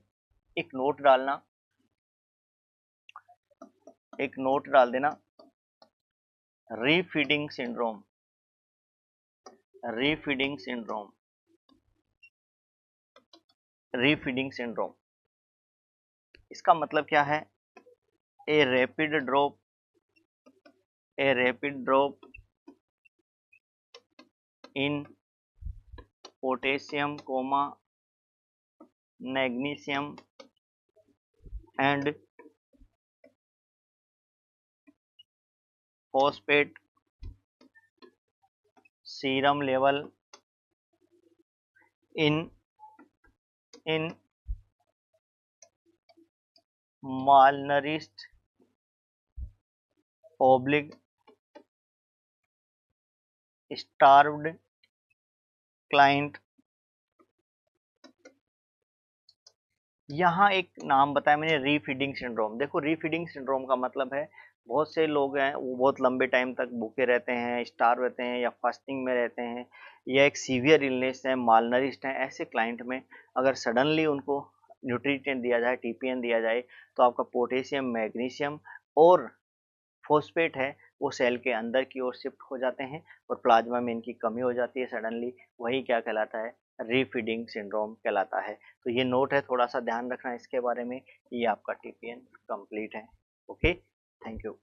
एक नोट डालना, एक नोट डाल देना, refeeding syndrome, refeeding syndrome, refeeding syndrome. इसका मतलब क्या है, a rapid drop, a rapid drop in potassium comma magnesium and phosphate serum level in in malnourished oblique starved client। यहाँ एक नाम बताया मैंने, रीफीडिंग सिंड्रोम। देखो रीफीडिंग सिंड्रोम का मतलब है बहुत से लोग हैं वो बहुत लंबे टाइम तक भूखे रहते हैं, स्टार रहते हैं या फास्टिंग में रहते हैं, या एक सीवियर इलनेस है, मालनरिस्ट है। ऐसे क्लाइंट में अगर सडनली उनको न्यूट्रिएंट दिया जाए, टीपीएन दिया जाए, तो आपका पोटेशियम, मैग्नीशियम और फॉस्फेट है वो सेल के अंदर की ओर शिफ्ट हो जाते हैं और प्लाज्मा में इनकी कमी हो जाती है सडनली। वही क्या कहलाता है, रीफीडिंग सिंड्रोम कहलाता है। तो ये नोट है, थोड़ा सा ध्यान रखना इसके बारे में। ये आपका टीपीएन कंप्लीट है। Okay, thank you.